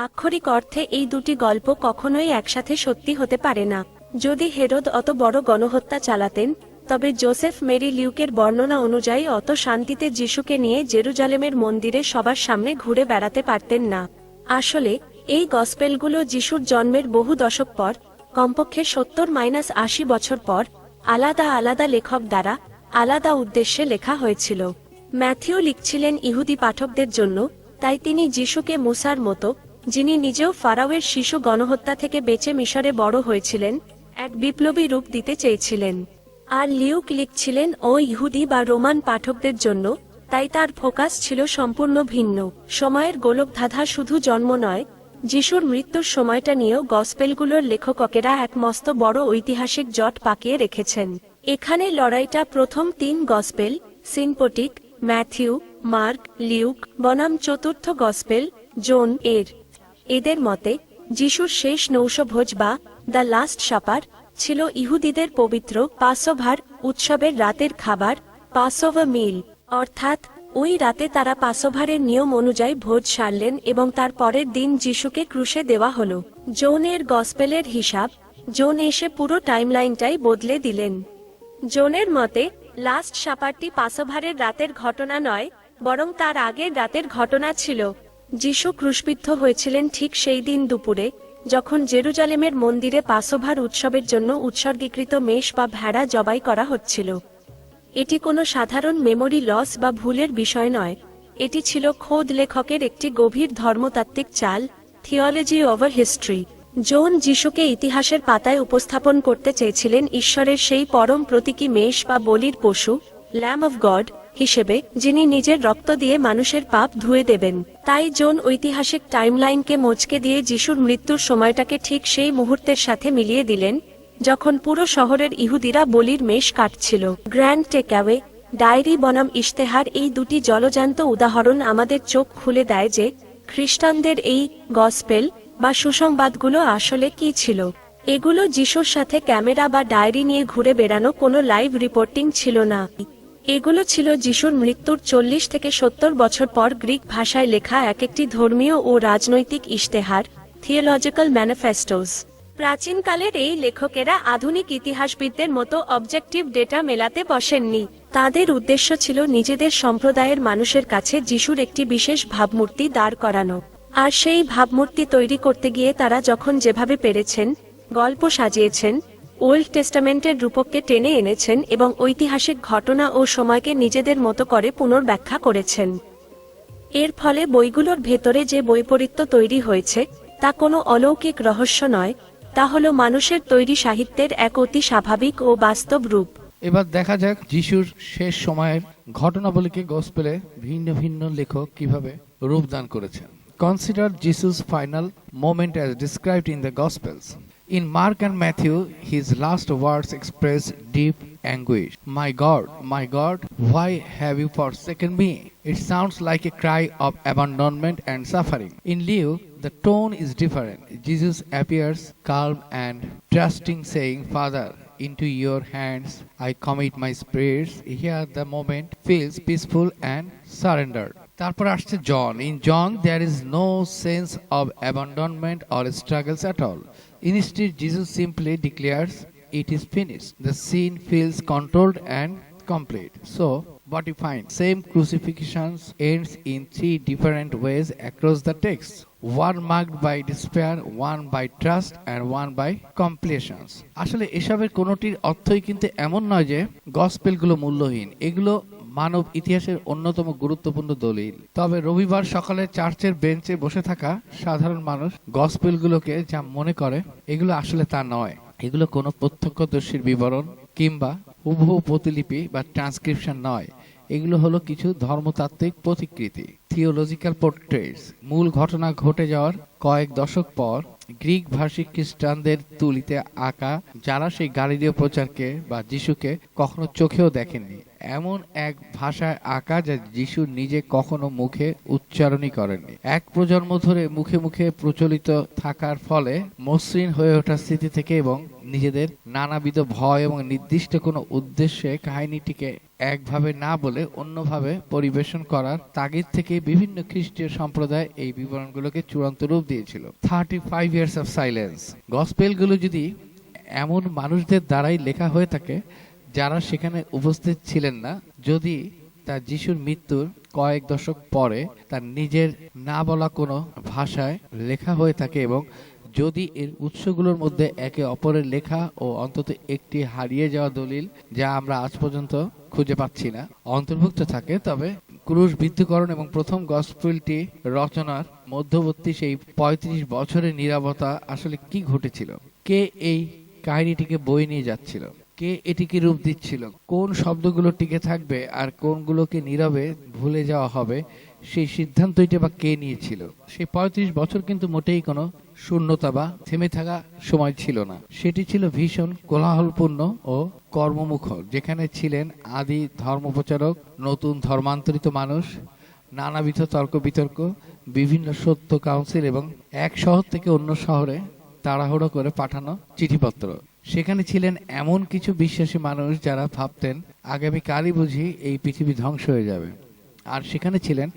আক্ষরিক অর্থে এই দুটি গল্প কখনোই একসাথে সত্যি হতে পারে না। যদি হেরোদ অত বড় গণহত্যা চালাতেন, তবে জোসেফ মেরি লিউকের বর্ণনা অনুযায়ী অত শান্তিতে যিশুকে নিয়ে জেরুজালেমের মন্দিরে সবার সামনে ঘুরে বেড়াতে পারতেন না। আসলে এই গসপেলগুলো যিশুর জন্মের বহু দশক পর, কমপক্ষে 70-80 বছর পর, আলাদা আলাদা লেখক দ্বারা আলাদা উদ্দেশ্যে লেখা হয়েছিল। ম্যাথিউ লিখছিলেন ইহুদি পাঠকদের জন্য, তাই তিনি যিশুকে মুসার মতো, যিনি নিজেও ফারাওয়ের শিশু গণহত্যা থেকে বেঁচে মিশরে বড় হয়েছিলেন, এক বিপ্লবী রূপ দিতে চেয়েছিলেন। আর লিউক লিখছিলেন ও ইহুদি বা রোমান পাঠকদের জন্য, তাই তার ফোকাস ছিল সম্পূর্ণ ভিন্ন। সময়ের গোলকধাঁধা শুধু জন্ম নয়, যিশুর মৃত্যুর সময়টা নিয়েও গসপেলগুলোর লেখকেরা এক মস্ত বড় ঐতিহাসিক জট পাকিয়ে রেখেছেন। এখানে লড়াইটা প্রথম 3 gospel, synoptic, Matthew, mark, Luke বনাম চতুর্থ গসপেল, জন এর। এদের মতে যিশুর শেষ নৈশভোজ বা দ্য লাস্ট সাপার ছিল ইহুদিদের পবিত্র পাসোভার উৎসবের রাতের খাবার, পাসওভার মিল। অর্থাৎ ওই রাতে তারা পাসোভারের নিয়ম অনুযায়ী ভোজ সারলেন এবং তার পরের দিন যিশুকে ক্রুশে দেওয়া হলো। জোনের গসপেলের হিসাব, জোন এসে পুরো টাইমলাইনটাই বদলে দিলেন। জোনের মতে লাস্ট সাপারটি পাসোভারের রাতের ঘটনা নয়, বরং তার আগের রাতের ঘটনা ছিল। যিশু ক্রুশবিদ্ধ হয়েছিলেন ঠিক সেই দিন দুপুরে, যখন জেরুজালেমের মন্দিরে পাসোভার উৎসবের জন্য উৎসর্গীকৃত মেষ বা ভেড়া জবাই করা হচ্ছিল। এটি কোনো সাধারণ মেমোরি লস বা ভুলের বিষয় নয়, এটি ছিল খোদ লেখকের একটি গভীর ধর্মতাত্ত্বিক চাল, থিওলজি ওভার হিস্ট্রি। জন যিশুকে ইতিহাসের পাতায় উপস্থাপন করতে চেয়েছিলেন ঈশ্বরের সেই পরম প্রতীকী মেষ বা বলির পশু, ল্যাম অফ গড হিসেবে, যিনি নিজের রক্ত দিয়ে মানুষের পাপ ধুয়ে দেবেন। তাই জন ঐতিহাসিক টাইমলাইনকে মোচকে দিয়ে যিশুর মৃত্যুর সময়টাকে ঠিক সেই মুহূর্তের সাথে মিলিয়ে দিলেন, যখন পুরো শহরের ইহুদিরা বলির মেষ কাটছিল। গ্র্যান্ড টেকঅ্যাওয়ে, ডায়েরি বনাম ইশতেহার এই দুটি জলজান্ত উদাহরণ আমাদের চোখ খুলে দেয় যে খ্রিস্টানদের এই গসপেল বা সুসংবাদগুলো আসলে কি ছিল। এগুলো যিশুর সাথে ক্যামেরা বা ডায়েরি নিয়ে ঘুরে বেড়ানো কোনো লাইভ রিপোর্টিং ছিল না। এগুলো ছিল যিশুর মৃত্যুর 40 থেকে 70 বছর পর গ্রিক ভাষায় লেখা এক একটি ধর্মীয় ও রাজনৈতিক ইশতেহার, থিওলজিক্যাল ম্যানিফেস্টোস। প্রাচীনকালের এই লেখকেরা আধুনিক ইতিহাসবিদদের মতো অবজেক্টিভ ডেটা মেলাতে বসেননি। তাদের উদ্দেশ্য ছিল নিজেদের সম্প্রদায়ের মানুষের কাছে যিশুর একটি বিশেষ ভাবমূর্তি দাঁড় করানো। আর সেই ভাবমূর্তি তৈরি করতে গিয়ে তারা যখন যেভাবে পেরেছেন গল্প সাজিয়েছেন, ওল্ড টেস্টামেন্টের রূপককে টেনে এনেছেন এবং ঐতিহাসিক ঘটনা ও সময়কে নিজেদের মতো করে পুনর্ব্যাখ্যা করেছেন। এর ফলে বইগুলোর ভেতরে যে বৈপরীত্য তৈরি হয়েছে তা কোনো অলৌকিক রহস্য নয়, তা হলো মানুষের তৈরি সাহিত্যের এক অতি স্বাভাবিক ও বাস্তব রূপ। এবার দেখা যাক যিশুর শেষ সময়ের ঘটনাবলীকে গসপেলে ভিন্ন ভিন্ন লেখক কিভাবে রূপদান করেছেন। Consider Jesus' final moment as described in the Gospels. In Mark and Matthew, his last words express deep anguish. My God, why have you forsaken me? It sounds like a cry of abandonment and suffering. In Luke, the tone is different. Jesus appears calm and trusting, saying, Father, into your hands I commit my spirits. Here the moment feels peaceful and surrendered. তারপর আসছে জন। In John there is no sense of abandonment or struggles at all. Instead, Jesus simply declares, it is finished. The scene feels controlled and complete. So, what you find? Same crucifixions ends in 3 different ways across the text. One marked by despair, one by trust, and one by completions. আসলে এসবের কোনোটির অর্থই কিন্তু এমন নয় যে গসপেলগুলো মূল্যহীন। এগুলো মানব ইতিহাসের অন্যতম গুরুত্বপূর্ণ দলিল। তবে রবিবার সকালে চার্চের বেঞ্চে বসে থাকা সাধারণ মানুষ গসপেলগুলোকে যা মনে করে, এগুলো আসলে তা নয়। এগুলো কোনো প্রত্যক্ষদর্শীর বিবরণ কিংবা হুবহু প্রতিলিপি বা ট্রান্সক্রিপশন নয়। এগুলো হলো কিছু ধর্মতাত্ত্বিক প্রতিকৃতি, থিওলজিক্যাল পোর্ট্রেটস। মূল ঘটনা ঘটে যাওয়ার কয়েক দশক পর গ্রিক ভাষী খ্রিস্টানদের তুলিতে আঁকা, যারা সেই গালিলীয় প্রচারকে বা যিশুকে কখনো চোখেও দেখেননি, এমন এক ভাষায় আঁকা যা যিশু নিজে কখনো মুখে উচ্চারণই করেননি। এক প্রজন্ম ধরে মুখে মুখে প্রচলিত থাকার ফলে মসৃণ হয়ে ওঠা স্মৃতি থেকে এবং নিজেদের নানাবিধ ভয় এবং নির্দিষ্ট কোনো উদ্দেশ্যে কাহিনীটিকে একভাবে না বলে অন্যভাবে পরিবেশন করার তাগিদ থেকে বিভিন্ন খ্রিস্টীয় সম্প্রদায় এই বিবরণগুলোকে চূড়ান্ত রূপ দিয়েছিল। 35 ইয়ার্স অফ সাইলেন্স। গসপেলগুলো যদি এমন মানুষদের দ্বারাই লেখা হয়ে থাকে যারা সেখানে উপস্থিত ছিলেন না, যদি তার যিশুর মৃত্যুর কয়েক দশক পরে তার নিজের না বলা কোনো ভাষায় লেখা হয়ে থাকে এবং যদি এর উৎসগুলোর মধ্যে একে অপরের লেখা ও অন্তত একটি হারিয়ে যাওয়া দলিল, যা আমরা আজ পর্যন্ত খুঁজে পাচ্ছি না, অন্তর্ভুক্ত থাকে, তবে ক্রুশবিদ্ধকরণ এবং প্রথম গসপেলটি রচনার মধ্যবর্তী সেই 35 বছরের নীরবতা আসলে কি ঘটেছিল? কে এই কাহিনীটিকে বয়ে নিয়ে যাচ্ছিল? কে এটিকে রূপ দিচ্ছিল? কোন শব্দগুলো টিকে থাকবে আর কোনগুলোকে নীরবে ভুলে যাওয়া হবে, সেই সিদ্ধান্তটা বা কে নিয়েছিল? সেই 35 বছর কিন্তু মোটেই কোনো শূন্যতা বা থেমে থাকা সময় ছিল না। সেটি ছিল ভীষণ কোলাহলপূর্ণ ও কর্মমুখর, যেখানে ছিলেন আদি ধর্মপ্রচারক, নতুন ধর্মান্তরিত মানুষ, নানাবিধ তর্ক বিতর্ক, বিভিন্ন সত্য কাউন্সিল এবং এক শহর থেকে অন্য শহরে তাড়াহুড়ো করে পাঠানো চিঠিপত্র। সেখানে ছিলেন এমন কিছু বিশ্বাসী মানুষ যারা ভাবতেন আগামীকালই বুঝি এই পৃথিবী ধ্বংস হয়ে যাবে। আর সেখানে ছিলেন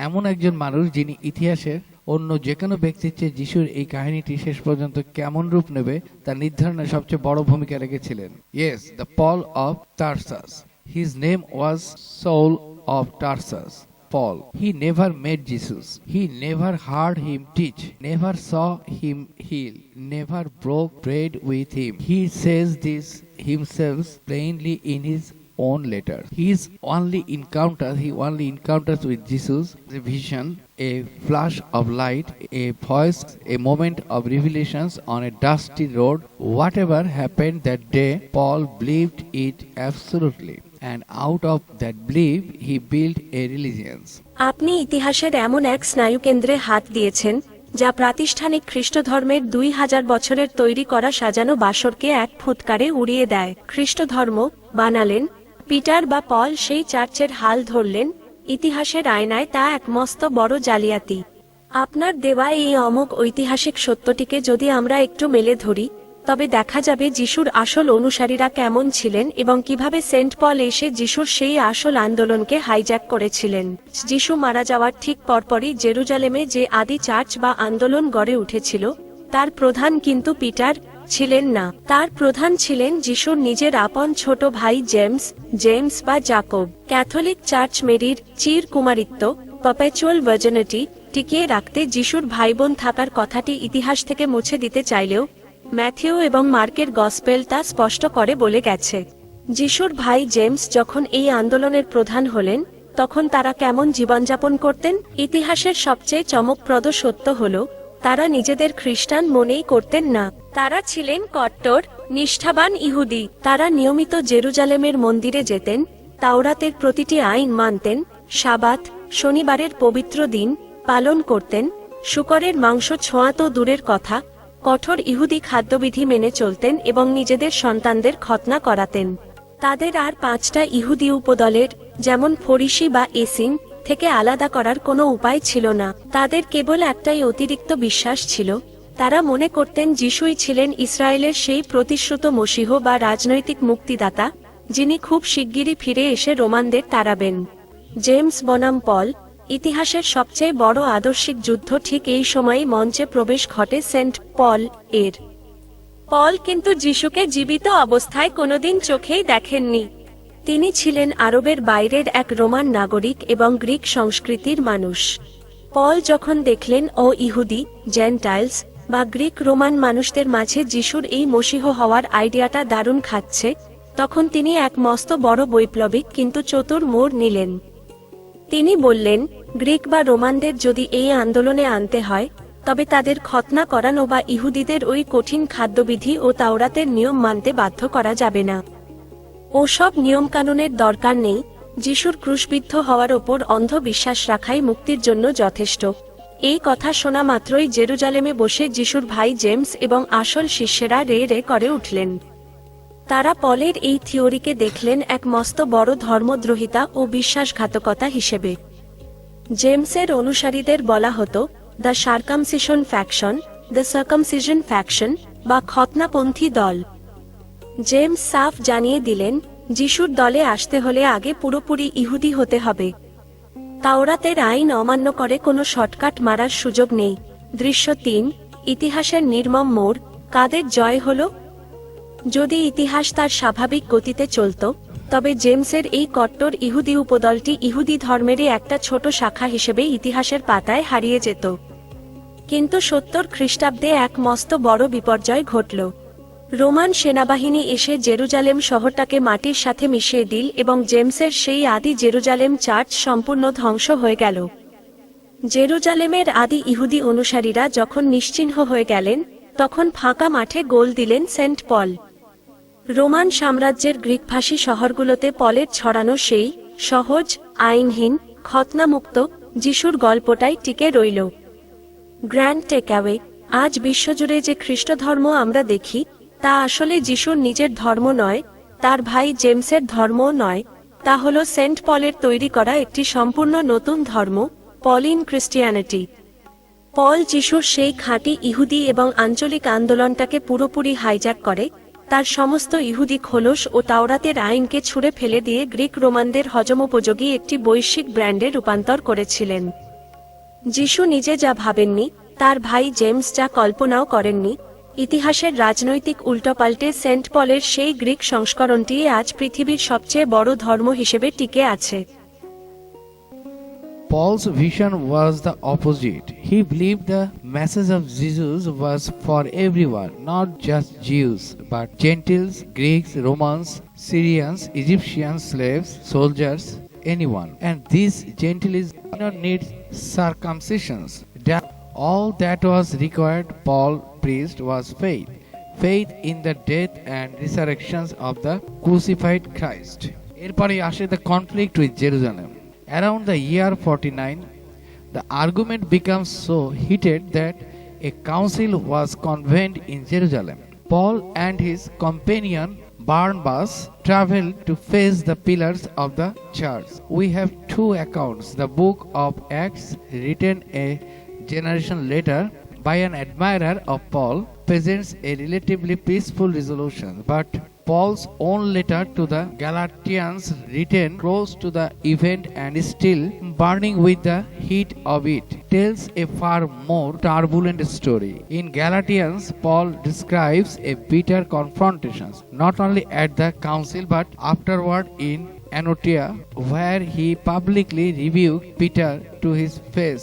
এমন একজন মানুষ যিনি ইতিহাসের অন্য যে কোনো ব্যক্তির চেয়ে যিশুর এই কাহিনীটি শেষ পর্যন্ত কেমন রূপ নেবে তা নির্ধারণে সবচেয়ে বড় ভূমিকা রেখেছিলেন। Yes, the Paul of Tarsus. His name was Saul of Tarsus. Paul. He never met Jesus. He never heard him teach, never saw him heal, never broke bread with him. He says this himself plainly in his own letter. His only encounters with Jesus, the vision, a flash of light, a voice, a moment of revelations on a dusty road. Whatever happened that day, Paul believed it absolutely. And out of that belief, he built a religion. আপনি ইতিহাসের এমন এক স্নায়ুকেন্দ্রে হাত দিয়েছেন যা প্রাতিষ্ঠানিক খ্রিস্ট ধর্মের 2000 বছরের তৈরি করা সাজানো বাসরকে এক ফুৎকারে উড়িয়ে দেয়। খ্রিস্ট ধর্ম বানালেন পিটার বা পল, সেই চার্চের হাল ধরলেন। ইতিহাসের আয়নায় তা এক মস্ত বড় জালিয়াতি। আপনার দেওয়া এই অমোঘ ঐতিহাসিক সত্যটিকে যদি আমরা একটু মেলে ধরি, তবে দেখা যাবে যিশুর আসল অনুসারীরা কেমন ছিলেন এবং কিভাবে সেন্ট পল এসে যিশুর সেই আসল আন্দোলনকে হাইজ্যাক করেছিলেন। যিশু মারা যাওয়ার ঠিক পরপরই জেরুজালেমে যে আদি চার্চ বা আন্দোলন গড়ে উঠেছিল, তার প্রধান কিন্তু পিটার ছিলেন না। তার প্রধান ছিলেন যিশুর নিজের আপন ছোট ভাই জেমস বা জাকব। ক্যাথলিক চার্চ মেরির চির কুমারিত্ব, পারপেচুয়াল ভার্জিনিটি, টিকিয়ে রাখতে যিশুর ভাইবোন থাকার কথাটি ইতিহাস থেকে মুছে দিতে চাইলেও ম্যাথিউ এবং মার্কের গসপেল তা স্পষ্ট করে বলে গেছে। যিশুর ভাই জেমস যখন এই আন্দোলনের প্রধান হলেন, তখন তারা কেমন জীবনযাপন করতেন? ইতিহাসের সবচেয়ে চমকপ্রদ সত্য হল, তারা নিজেদের খ্রিস্টান মনেই করতেন না। তারা ছিলেন কট্টর নিষ্ঠাবান ইহুদি। তারা নিয়মিত জেরুজালেমের মন্দিরে যেতেন, তাওরাতের প্রতিটি আইন মানতেন, সাবাত, শনিবারের পবিত্র দিন পালন করতেন, শূকরের মাংস ছোঁয়া তো দূরের কথা, কঠোর ইহুদি খাদ্যবিধি মেনে চলতেন এবং নিজেদের সন্তানদের খতনা করাতেন। তাদের আর 5টা ইহুদি উপদলের, যেমন ফরিসি বা এসিন, থেকে আলাদা করার কোনো উপায় ছিল না। তাদের কেবল একটাই অতিরিক্ত বিশ্বাস ছিল, তারা মনে করতেন যিশুই ছিলেন ইসরায়েলের সেই প্রতিশ্রুত মসীহ বা রাজনৈতিক মুক্তিদাতা, যিনি খুব শিগগিরই ফিরে এসে রোমানদের তাড়াবেন। জেমস বনাম পল। ইতিহাসের সবচেয়ে বড় আদর্শিক যুদ্ধ ঠিক এই সময়ে মঞ্চে প্রবেশ ঘটে সেন্ট পল এর। পল কিন্তু যিশুকে জীবিত অবস্থায় কোনোদিন চোখেই দেখেননি। তিনি ছিলেন আরবের বাইরের এক রোমান নাগরিক এবং গ্রিক সংস্কৃতির মানুষ। পল যখন দেখলেন ইহুদি, জেন্টাইলস বা গ্রিক রোমান মানুষদের মাঝে যিশুর এই মসীহ হওয়ার আইডিয়াটা দারুণ খাচ্ছে, তখন তিনি এক মস্ত বড় বৈপ্লবিক কিন্তু চতুর মোড় নিলেন। তিনি বললেন, গ্রিক বা রোমানদের যদি এই আন্দোলনে আনতে হয়, তবে তাদের খতনা করানো বা ইহুদিদের ওই কঠিন খাদ্যবিধি ও তাওরাতের নিয়ম মানতে বাধ্য করা যাবে না। ওসব নিয়মকানুনের দরকার নেই, যিশুর ক্রুশবিদ্ধ হওয়ার ওপর অন্ধ বিশ্বাস রাখাই মুক্তির জন্য যথেষ্ট। এই কথা শোনা মাত্রই জেরুজালেমে বসে যিশুর ভাই জেমস এবং আসল শিষ্যেরা রে রে করে উঠলেন। তারা পলের এই থিওরিকে দেখলেন এক মস্ত বড় ধর্মদ্রোহিতা ও বিশ্বাসঘাতকতা হিসেবে। জেমসের অনুসারীদের বলা হতো the circumcision faction, the circumcision faction বা খতনাপন্থী দল। জেমস সাফ জানিয়ে দিলেন, যিশুর দলে আসতে হলে আগে পুরোপুরি ইহুদি হতে হবে। তাওরাতের আইন অমান্য করে কোনো শর্টকাট মারার সুযোগ নেই। দৃশ্য ৩, ইতিহাসের নির্মম মোড়, কাদের জয় হল? যদি ইতিহাস তার স্বাভাবিক গতিতে চলত, তবে জেমসের এই কট্টর ইহুদি উপদলটি ইহুদি ধর্মেরই একটা ছোট শাখা হিসেবে ইতিহাসের পাতায় হারিয়ে যেত। কিন্তু ৭০ খ্রিস্টাব্দে এক মস্ত বড় বিপর্যয় ঘটল। রোমান সেনাবাহিনী এসে জেরুজালেম শহরটাকে মাটির সাথে মিশিয়ে দিল এবং জেমসের সেই আদি জেরুজালেম চার্চ সম্পূর্ণ ধ্বংস হয়ে গেল। জেরুজালেমের আদি ইহুদি অনুসারীরা যখন নিশ্চিহ্ন হয়ে গেলেন, তখন ফাঁকা মাঠে গোল দিলেন সেন্ট পল। রোমান সাম্রাজ্যের গ্রিকভাষী শহরগুলোতে পলের ছড়ানো সেই সহজ, আইনহীন, খতনামুক্ত যিশুর গল্পটাই টিকে রইল। গ্র্যান্ড টেকঅ্যাওয়ে, আজ বিশ্বজুড়ে যে খ্রিস্টধর্ম আমরা দেখি, তা আসলে যিশুর নিজের ধর্ম নয়, তার ভাই জেমসের ধর্মও নয়। তা হল সেন্ট পলের তৈরি করা একটি সম্পূর্ণ নতুন ধর্ম, পলিন ক্রিস্টিয়ানিটি। পল যিশুর সেই খাঁটি ইহুদি এবং আঞ্চলিক আন্দোলনটাকে পুরোপুরি হাইজ্যাক করে, তার সমস্ত ইহুদি খোলস ও তাওরাতের আইনকে ছুঁড়ে ফেলে দিয়ে গ্রিক রোমানদের হজমোপযোগী একটি বৈশ্বিক ব্র্যান্ডে রূপান্তর করেছিলেন। যিশু নিজে যা ভাবেননি, তার ভাই জেমস যা কল্পনাও করেননি, ইতিহাসের রাজনৈতিক উল্টোপাল্টে সেন্ট পলের সেই গ্রিক সংস্করণটি আজ পৃথিবীর সবচেয়ে বড় ধর্ম হিসেবে টিকে আছে। Paul's vision was the opposite. He believed the message of Jesus was for everyone, not just Jews, but Gentiles, Greeks, Romans, Syrians, Egyptians, slaves, soldiers, anyone. And these Gentiles did not need circumcisions. All that was required, Paul preached, was faith. Faith in the death and resurrections of the crucified Christ. এরপরে আসে the conflict with Jerusalem. Around the year 49, the argument becomes so heated that a council was convened in Jerusalem. Paul and his companion Barnabas traveled to face the pillars of the church. We have two accounts. The book of Acts, written a generation later by an admirer of Paul, presents a relatively peaceful resolution, but Paul's own letter to the Galatians, written close to the event and still burning with the heat of it, tells a far more turbulent story. In Galatians, Paul describes a bitter confrontation, not only at the council but afterward in Antioch, where he publicly rebuked Peter to his face.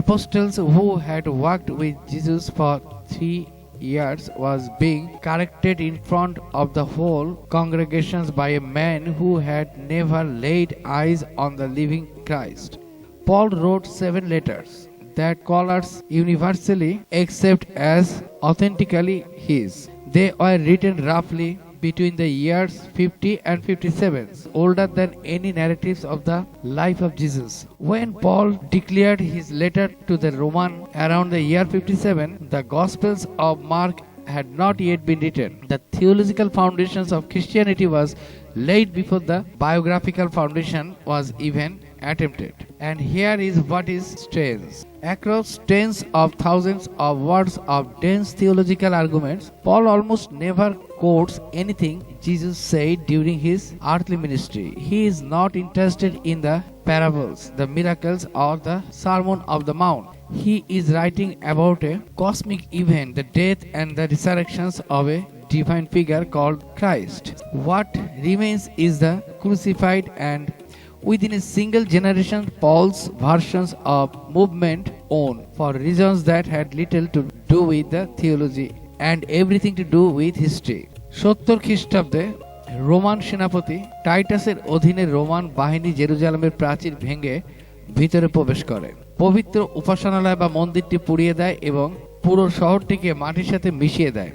Apostles who had walked with Jesus for 3 years was being corrected in front of the whole congregation by a man who had never laid eyes on the living Christ. Paul wrote 7 letters that scholars universally accept as authentically his. They were written roughly between the years 50 and 57, older than any narratives of the life of Jesus. When Paul declared his letter to the Roman around the year 57, the Gospels of Mark had not yet been written. The theological foundations of Christianity was laid before the biographical foundation was even attempted. And here is what is strange. Across tens of thousands of words of dense theological arguments, Paul almost never quotes anything Jesus said during his earthly ministry. He is not interested in the parables, the miracles, or the Sermon of the Mount. He is writing about a cosmic event, the death and the resurrections of a divine figure called Christ. What remains is the crucified, and within a single generation, Paul's versions of movement on, for reasons that had little to do with the theology and everything to do with history. 70 খ্রিস্টাব্দে রোমান সেনাপতি টাইটাসের অধীনে রোমান বাহিনী জেরুজালেমের প্রাচীর ভেঙে ভিতরে প্রবেশ করে। পবিত্র উপাসনালয় বা মন্দিরটি পুড়িয়ে দেয় এবং পুরো শহরটিকে মাটির সাথে মিশিয়ে দেয়।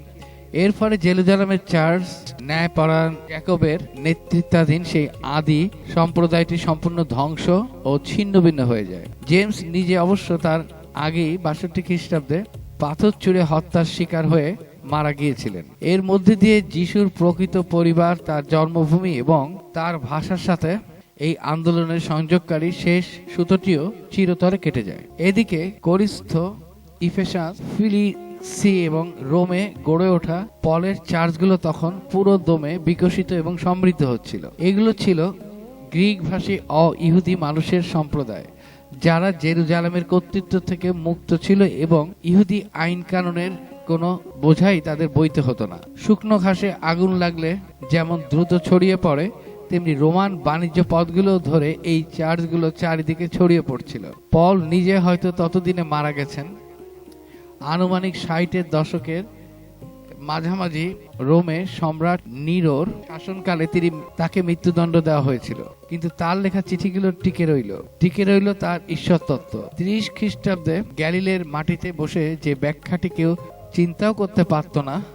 এর ফলে জেরুজালেমের চার্চ ন্যায়পরায়ণ জ্যাকবের নেতৃত্বাধীন সেই আদি সম্প্রদায়টি সম্পূর্ণ ধ্বংস ও ছিন্নভিন্ন হয়ে যায়। জেমস নিজে অবশ্য তার আগেই 62 খ্রিস্টাব্দে পাথর ছুঁড়ে হত্যার শিকার হয়ে মারা গিয়েছিলেন। এর মধ্যে দিয়ে যিশুর প্রকৃত পরিবার, তার জন্মভূমি এবং তার ভাষার সাথে এই আন্দোলনের সংযোগকারী শেষ সুতোটিও চিরতরে কেটে যায়। এদিকে কোরিন্থ, ইফেসাস, ফিলিসি এবং রোমে গড়ে ওঠা পলের চার্চগুলো তখন পুরো দমে বিকশিত এবং সমৃদ্ধ হচ্ছিল। এগুলো ছিল গ্রিক ভাষী অ-ইহুদি মানুষের সম্প্রদায়, যারা জেরুজালেমের কর্তৃত্ব থেকে মুক্ত ছিল এবং ইহুদি আইন কানুনের কোনো বোঝাই তাদের বইতে হতো না। শুকনো ঘাসে আগুন লাগলে যেমন দ্রুত ছড়িয়ে পড়ে, তেমনি রোমান বাণিজ্য পথগুলো ধরে এই চার্চগুলো চারিদিকে ছড়িয়ে পড়ছিল। পল নিজে হয়তো ততদিনে মারা গেছেন। আনুমানিক 60-এর দশকের মাঝামাঝি রোমে সম্রাট নিরোর শাসনকালে তাকে মৃত্যুদণ্ড দেওয়া হয়েছিল, কিন্তু তার লেখা চিঠিগুলো টিকে রইল তার ঈশ্বর তত্ত্ব। 30 খ্রিস্টাব্দে গ্যালিলের মাটিতে বসে যে ব্যাখ্যাটি কেউ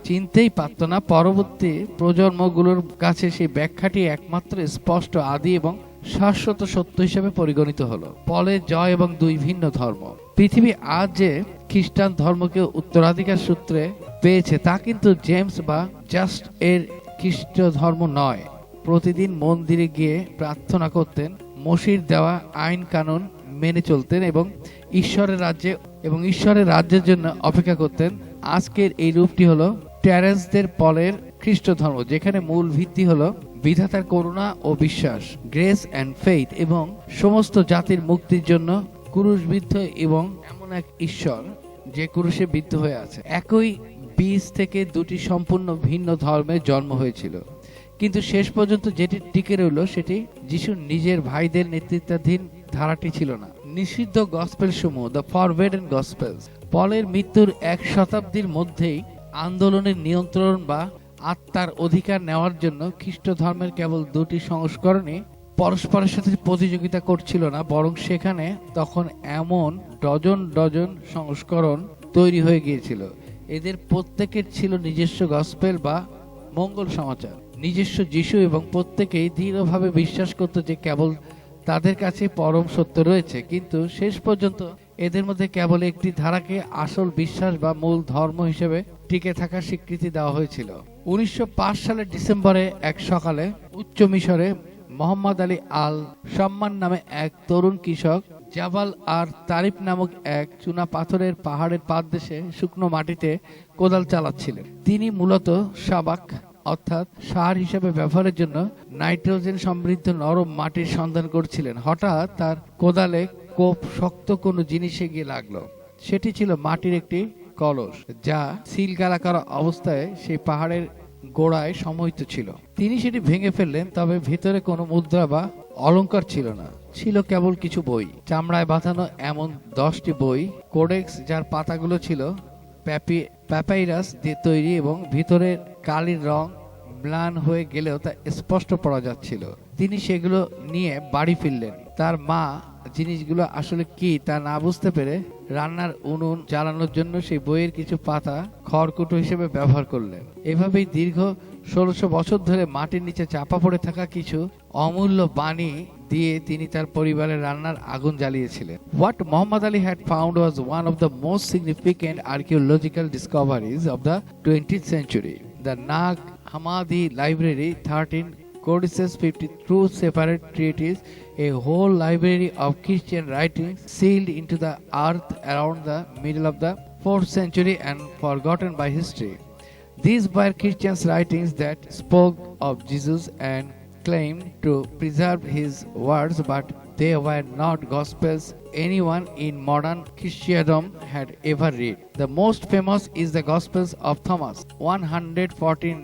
চিনতেই পারত না, পরবর্তী প্রজন্মগুলোর কাছে সেই ব্যাখ্যাটি একমাত্র স্পষ্ট, আদি এবং শাশ্বত সত্য হিসেবে পরিগণিত হলো। পলের জয় এবং দুই ভিন্ন ধর্ম। পৃথিবী আজ যে খ্রিস্টান ধর্মকে উত্তরাধিকার সূত্রে পেয়েছে তা কিন্তু জেমস বা জাস্ট এর খ্রিস্ট ধর্ম নয়। প্রতিদিন মন্দিরে গিয়ে প্রার্থনা করতেন, মসির দেওয়া আইন কানুন মেনে চলতেন এবং ঈশ্বরের রাজ্যের জন্য অপেক্ষা করতেন। আজকের এই রূপটি হলো টেরেন্সদের পলের খ্রিস্ট ধর্ম, যেখানে মূল ভিত্তি হলো বিধাতার করুণা ও বিশ্বাস, গ্রেস অ্যান্ড ফেইথ, এবং সমস্ত জাতির মুক্তির জন্য ক্রুশবিদ্ধ এবং এমন এক ঈশ্বর যে ক্রুশে বিদ্ধ হয়ে আছে। একই বীজ থেকে দুটি সম্পূর্ণ ভিন্ন ধর্মের জন্ম হয়েছিল, কিন্তু শেষ পর্যন্ত যেটি টিকে রইল সেটি যিশুর নিজের ভাইদের নেতৃত্বাধীন ধারাটি ছিল না। নিষিদ্ধ গসপেল সমূহ, দ্য ফরবিডেন গসপেলস, পলের মৃত্যুর 1 শতাব্দীর মধ্যেই আন্দোলনের নিয়ন্ত্রণ বা আত্মার অধিকার নেওয়ার জন্য খ্রিস্ট ধর্মের কেবল 2টি সংস্করণই পরস্পরের সাথে প্রতিযোগিতা করছিল না, বরং সেখানে তখন এমন ডজন ডজন সংস্করণ তৈরি হয়ে গিয়েছিল। এদের প্রত্যেকের ছিল নিজস্ব গসপেল বা মঙ্গল সমাচার, নিজস্ব যিশু, এবং প্রত্যেকেই দৃঢ়ভাবে বিশ্বাস করত যে কেবল তাদের কাছে পরম সত্য রয়েছে। কিন্তু শেষ পর্যন্ত এদের মধ্যে কেবল একটি ধারাকে আসল বিশ্বাস বা মূল ধর্ম হিসেবে টিকে থাকার স্বীকৃতি দেওয়া হয়েছিল। 1905 সালের ডিসেম্বরে এক সকালে উচ্চ মিশরে মোহাম্মদ আলী আল সম্মান নামে এক তরুণ কৃষক জাবাল আর তারিফ নামক এক চুনা পাথরের পাহাড়ের পাদদেশে শুকনো মাটিতে কোদাল চালাচ্ছিলেন। তিনি মূলত সাবাক অর্থাৎ সার হিসেবে ব্যবহারের জন্য নাইট্রোজেন সমৃদ্ধ নরম মাটির সন্ধান করছিলেন। হঠাৎ তার কোদালে কোপ শক্ত কোনো জিনিসে গিয়ে লাগলো। সেটি ছিল মাটির একটি কলস, যা সিলগালা করা অবস্থায় সেই পাহাড়ের গোড়ায় সমহিত ছিল। তিনি সেটি ভেঙে ফেললেন, তবে ভিতরে কোনো মুদ্রা বা অলংকার ছিল না, ছিল কেবল কিছু বই, চামড়ায় বাঁধানো এমন 10টি বই, কোডেক্স যার পাতাগুলো ছিল প্যাপাইরাস দিয়ে তৈরি এবং ভিতরের কালির রং ম্লান হয়ে গেলেও তা স্পষ্ট পড়া যাচ্ছিল। তিনি সেগুলো নিয়ে বাড়ি ফিরলেন। তার মা জিনিসগুলো আসলে কি তা না বুঝতে পেরে রান্নার উনুন জ্বালানোর জন্য সেই বইয়ের কিছু পাতা খড়কুটো হিসেবে ব্যবহার করলেন। এভাবেই দীর্ঘ 1600 বছর ধরে মাটির নিচে চাপা পড়ে থাকা কিছু অমূল্য বাণী দিয়ে তিনি তার পরিবারের রান্নার আগুন জ্বালিয়েছিলেন। What Muhammad Ali had found was one of the most significant archaeological discoveries of the 20th century. The Nag Hammadi Library, 13 codices, 52 separate treatises, a whole library of Christian writings sealed into the earth around the middle of the 4th century and forgotten by history. These were Christian writings that spoke of Jesus and claimed to preserve his words, but they were not gospels anyone in modern Christendom had ever read. The most famous is the Gospels of Thomas, 114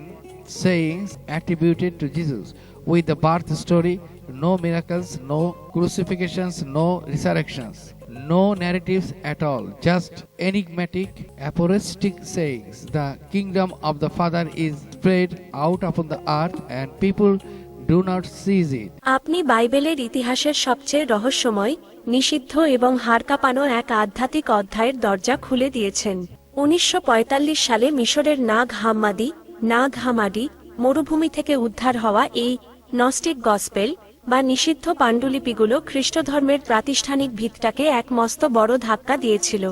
sayings attributed to Jesus, with the birth story, no miracles, no crucifixions, no resurrections, no narratives at all, just enigmatic aphoristic sayings. The kingdom of the Father is spread out upon the earth, and people do not see it. আপনি বাইবেলের ইতিহাসের সবচেয়ে রহস্যময়, নিষিদ্ধ এবং হাড় কাঁপানো এক আধ্যাত্মিক অধ্যায়ের দরজা খুলে দিয়েছেন। 1945 সালে মিশরের নাগ হামাদি মরুভূমি থেকে উদ্ধার হওয়া এই নস্টিক গসপেল বা নিষিদ্ধ পাণ্ডুলিপিগুলো খ্রিস্টধর্মের প্রাতিষ্ঠানিক ভিতটাকে এক মস্ত বড় ধাক্কা দিয়েছিল।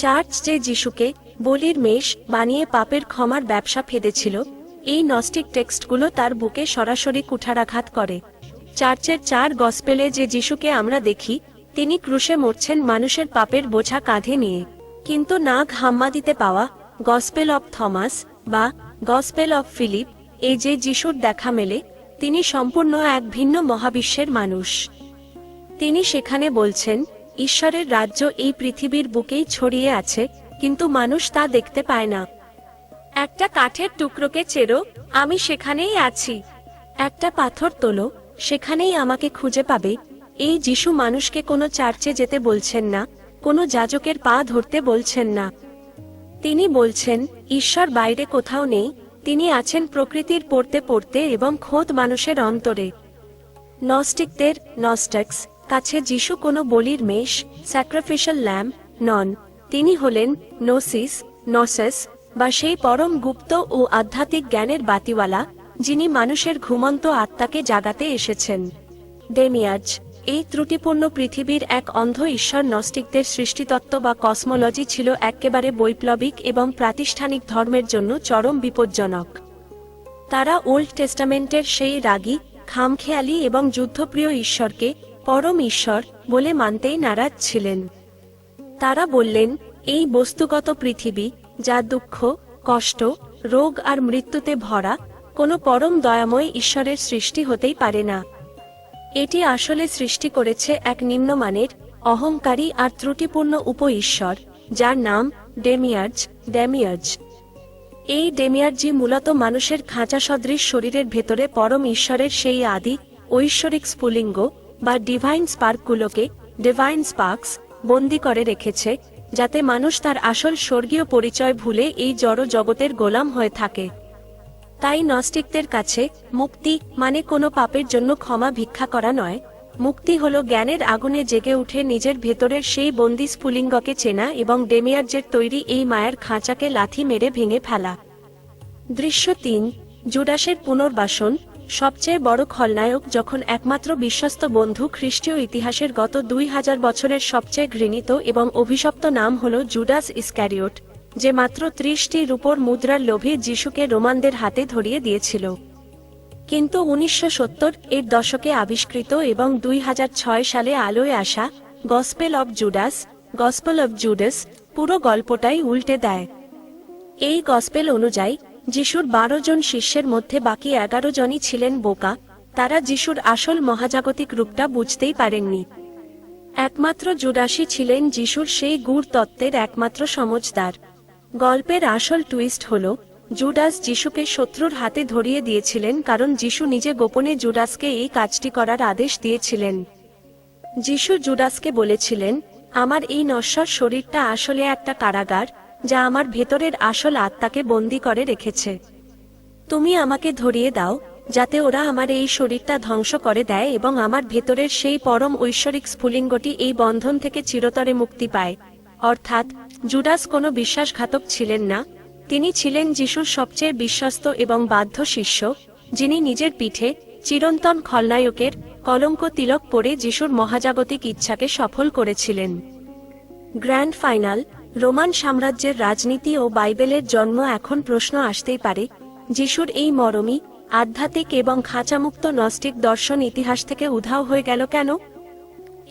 চার্চ যে যিশুকে বলির মেষ বানিয়ে পাপের ক্ষমার ব্যবসা ফেদেছিল, এই নস্টিক টেক্সটগুলো তার বুকে সরাসরি কুঠারাঘাত করে। চার্চের 4 গসপেলে যে যিশুকে আমরা দেখি, তিনি ক্রুশে মরছেন মানুষের পাপের বোঝা কাঁধে নিয়ে। কিন্তু নাগ হাম্মাদিতে পাওয়া গসপেল অব থমাস বা গসপেল অব ফিলিপ এই যে যিশুর দেখা মেলে, তিনি সম্পূর্ণ এক ভিন্ন মহাবিশ্বের মানুষ। তিনি সেখানে বলছেন, ঈশ্বরের রাজ্য এই পৃথিবীর বুকেই ছড়িয়ে আছে, কিন্তু মানুষ তা দেখতে পায় না। একটা কাঠের টুকরোকে চেরো, আমি সেখানেই আছি। একটা পাথর তোলো, সেখানেই আমাকে খুঁজে পাবে। এই যিশু মানুষকে কোনো চার্চে যেতে বলছেন না, কোনো যাজকের পা ধরতে বলছেন না। তিনি বলছেন, ঈশ্বর বাইরে কোথাও নেই, তিনি আছেন প্রকৃতির পড়তে পড়তে এবং খোদ মানুষের অন্তরে। নস্টিকদের কাছে যিশু কোনো বলির মেষ, স্যাক্রিফিশাল ল্যাম্ব নন। তিনি হলেন নসেস বা সেই পরম গুপ্ত ও আধ্যাত্মিক জ্ঞানের বাতিওয়ালা, যিনি মানুষের ঘুমন্ত আত্মাকে জাগাতে এসেছেন। ডেমিয়ার্জ এই ত্রুটিপূর্ণ পৃথিবীর এক অন্ধ ঈশ্বর নস্টিকদের সৃষ্টিতত্ত্ব বা কসমোলজি ছিল একেবারে বৈপ্লবিক এবং প্রাতিষ্ঠানিক ধর্মের জন্য চরম বিপজ্জনক। তারা ওল্ড টেস্টামেন্টের সেই রাগী, খামখেয়ালি এবং যুদ্ধপ্রিয় ঈশ্বরকে পরম ঈশ্বর বলে মানতেই নারাজ ছিলেন। তারা বললেন, এই বস্তুগত পৃথিবী, যা দুঃখ, কষ্ট, রোগ আর মৃত্যুতে ভরা, কোনো পরম দয়াময় ঈশ্বরের সৃষ্টি হতেই পারে না। এটি আসলে সৃষ্টি করেছে এক নিম্নমানের, অহংকারী আর ত্রুটিপূর্ণ উপ-ঈশ্বর, যার নাম ডেমিয়ার্জ। এই ডেমিয়ার্জি মূলত মানুষের খাঁচা সদৃশ শরীরের ভেতরে পরম ঈশ্বরের সেই আদি ঐশ্বরিক স্ফুলিঙ্গ বা ডিভাইন স্পার্কস বন্দী করে রেখেছে, যাতে মানুষ তার আসল স্বর্গীয় পরিচয় ভুলে এই জড় জগতের গোলাম হয়ে থাকে। তাই নস্টিকদের কাছে মুক্তি মানে কোনো পাপের জন্য ক্ষমা ভিক্ষা করা নয়। মুক্তি হলো জ্ঞানের আগুনে জেগে উঠে নিজের ভেতরের সেই বন্দি স্ফুলিঙ্গকে চেনা এবং ডেমিয়ার্জের তৈরি এই মায়ের খাঁচাকে লাথি মেরে ভেঙে ফেলা। দৃশ্য 3, জুডাসের পুনর্বাসন। সবচেয়ে বড় খলনায়ক যখন একমাত্র বিশ্বস্ত বন্ধু খ্রিস্টীয় ইতিহাসের গত 2000 বছরের সবচেয়ে ঘৃণিত এবং অভিশপ্ত নাম হল জুডাস ইস্ক্যারিওট, যে মাত্র 30টি রূপোর মুদ্রার লোভে যিশুকে রোমানদের হাতে ধরিয়ে দিয়েছিল। কিন্তু 1970 এর দশকে আবিষ্কৃত এবং 2006 সালে আলোয় আসা গসপেল অব জুডাস পুরো গল্পটাই উল্টে দেয়। এই গসপেল অনুযায়ী যিশুর 12 জন শিষ্যের মধ্যে বাকি 11 জনই ছিলেন বোকা। তারা যিশুর আসল মহাজাগতিক রূপটা বুঝতেই পারেননি। একমাত্র জুডাসই ছিলেন যিশুর সেই গূঢ় তত্ত্বের একমাত্র সমঝদার। গল্পের আসল টুইস্ট হল, জুডাস যিশুকে শত্রুর হাতে ধরিয়ে দিয়েছিলেন কারণ যিশু নিজে গোপনে জুডাসকে এই কাজটি করার আদেশ দিয়েছিলেন। যিশু জুডাসকে বলেছিলেন, আমার এই নশ্বর শরীরটা আসলে একটা কারাগার, যা আমার ভেতরের আসল আত্মাকে বন্দী করে রেখেছে। তুমি আমাকে ধরিয়ে দাও, যাতে ওরা আমার এই শরীরটা ধ্বংস করে দেয় এবং আমার ভেতরের সেই পরম ঐশ্বরিক স্ফুলিঙ্গটি এই বন্ধন থেকে চিরতরে মুক্তি পায়। অর্থাৎ জুডাস কোনো বিশ্বাসঘাতক ছিলেন না, তিনি ছিলেন যিশুর সবচেয়ে বিশ্বস্ত এবং বাধ্য শিষ্য, যিনি নিজের পিঠে চিরন্তন খলনায়কের কলঙ্ক তিলক পরে যিশুর মহাজাগতিক ইচ্ছাকে সফল করেছিলেন। গ্র্যান্ড ফাইনাল, রোমান সাম্রাজ্যের রাজনীতি ও বাইবেলের জন্ম। এখন প্রশ্ন আসতেই পারে, যিশুর এই মরমী, আধ্যাত্মিক এবং খাঁচামুক্ত নস্টিক দর্শন ইতিহাস থেকে উধাও হয়ে গেল কেন?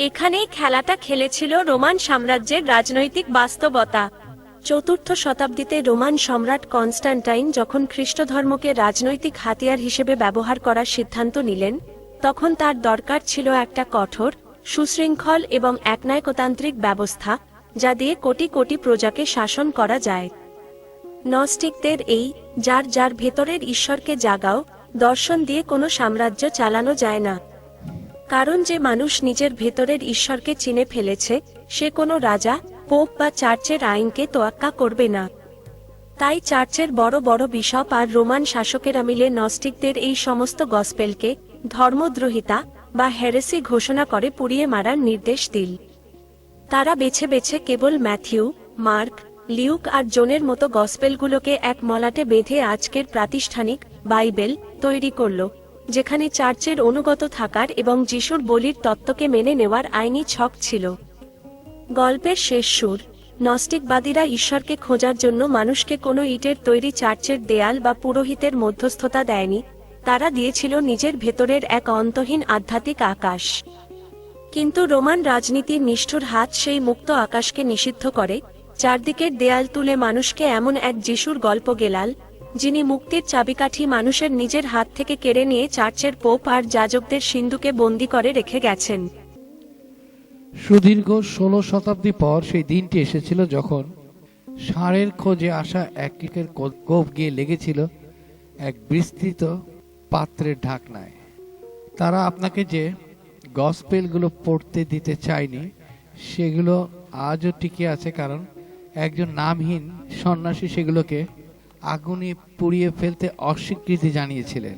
এখানেই খেলাটা খেলেছিল রোমান সাম্রাজ্যের রাজনৈতিক বাস্তবতা। 4th শতাব্দীতে রোমান সম্রাট কনস্ট্যান্টাইন যখন খ্রিস্টধর্মকে রাজনৈতিক হাতিয়ার হিসেবে ব্যবহার করার সিদ্ধান্ত নিলেন, তখন তার দরকার ছিল একটা কঠোর, সুশৃঙ্খল এবং একনায়কতান্ত্রিক ব্যবস্থা, যা দিয়ে কোটি কোটি প্রজাকে শাসন করা যায়। নস্টিকদের এই যার ভেতরের ঈশ্বরকে জাগাও দর্শন দিয়ে কোনো সাম্রাজ্য চালানো যায় না। কারণ যে মানুষ নিজের ভেতরের ঈশ্বরকে চিনে ফেলেছে, সে কোনো রাজা, পোপ বা চার্চের আইনকে তোয়াক্কা করবে না। তাই চার্চের বড় বড় বিশপ আর রোমান শাসকেরা মিলে নস্টিকদের এই সমস্ত গসপেলকে ধর্মদ্রোহিতা বা হেরেসি ঘোষণা করে পুড়িয়ে মারার নির্দেশ দিল। তারা বেছে বেছে কেবল ম্যাথিউ, মার্ক, লিউক আর জোনের মতো গসপেলগুলোকে এক মলাটে বেঁধে আজকের প্রাতিষ্ঠানিক বাইবেল তৈরি করল, যেখানে চার্চের অনুগত থাকার এবং যিশুর বলির তত্ত্বকে মেনে নেওয়ার আইনি ছক ছিল। গল্পের শেষ সুর, নস্টিকবাদীরা ঈশ্বরকে খোঁজার জন্য মানুষকে কোনো ইটের তৈরি চার্চের দেয়াল বা পুরোহিতের মধ্যস্থতা দেয়নি, তারা দিয়েছিল নিজের ভেতরের এক অন্তহীন আধ্যাত্মিক আকাশ। কিন্তু রোমান রাজনীতির নিষ্ঠুর হাত সেই মুক্ত আকাশকে নিষিদ্ধ করে, চারদিকের দেয়াল তুলে মানুষকে এমন এক যিশুর গল্প গেলাল, যিনি মুক্তির চাবিকাঠি মানুষের নিজের হাত থেকে কেড়ে নিয়ে চার্চের পোপ আর যাজকদের সিন্ধুকে বন্দী করে রেখে গেছেন। সুদীর্ঘ 16 শতাব্দী পর সেই দিনটি এসেছিল যখন ষাঁড়ের খোঁজে আসা এক কেকের কোপ গিয়ে লেগেছিল এক বিস্তৃত পাত্রের ঢাকনায়। তারা আপনাকে যে গসপেলগুলো পড়তে দিতে চায়নি, সেগুলো আজও টিকে আছে, কারণ একজন নামহীন সন্ন্যাসী সেগুলোকে আগুনে পুড়িয়ে ফেলতে অস্বীকৃতি জানিয়েছিলেন।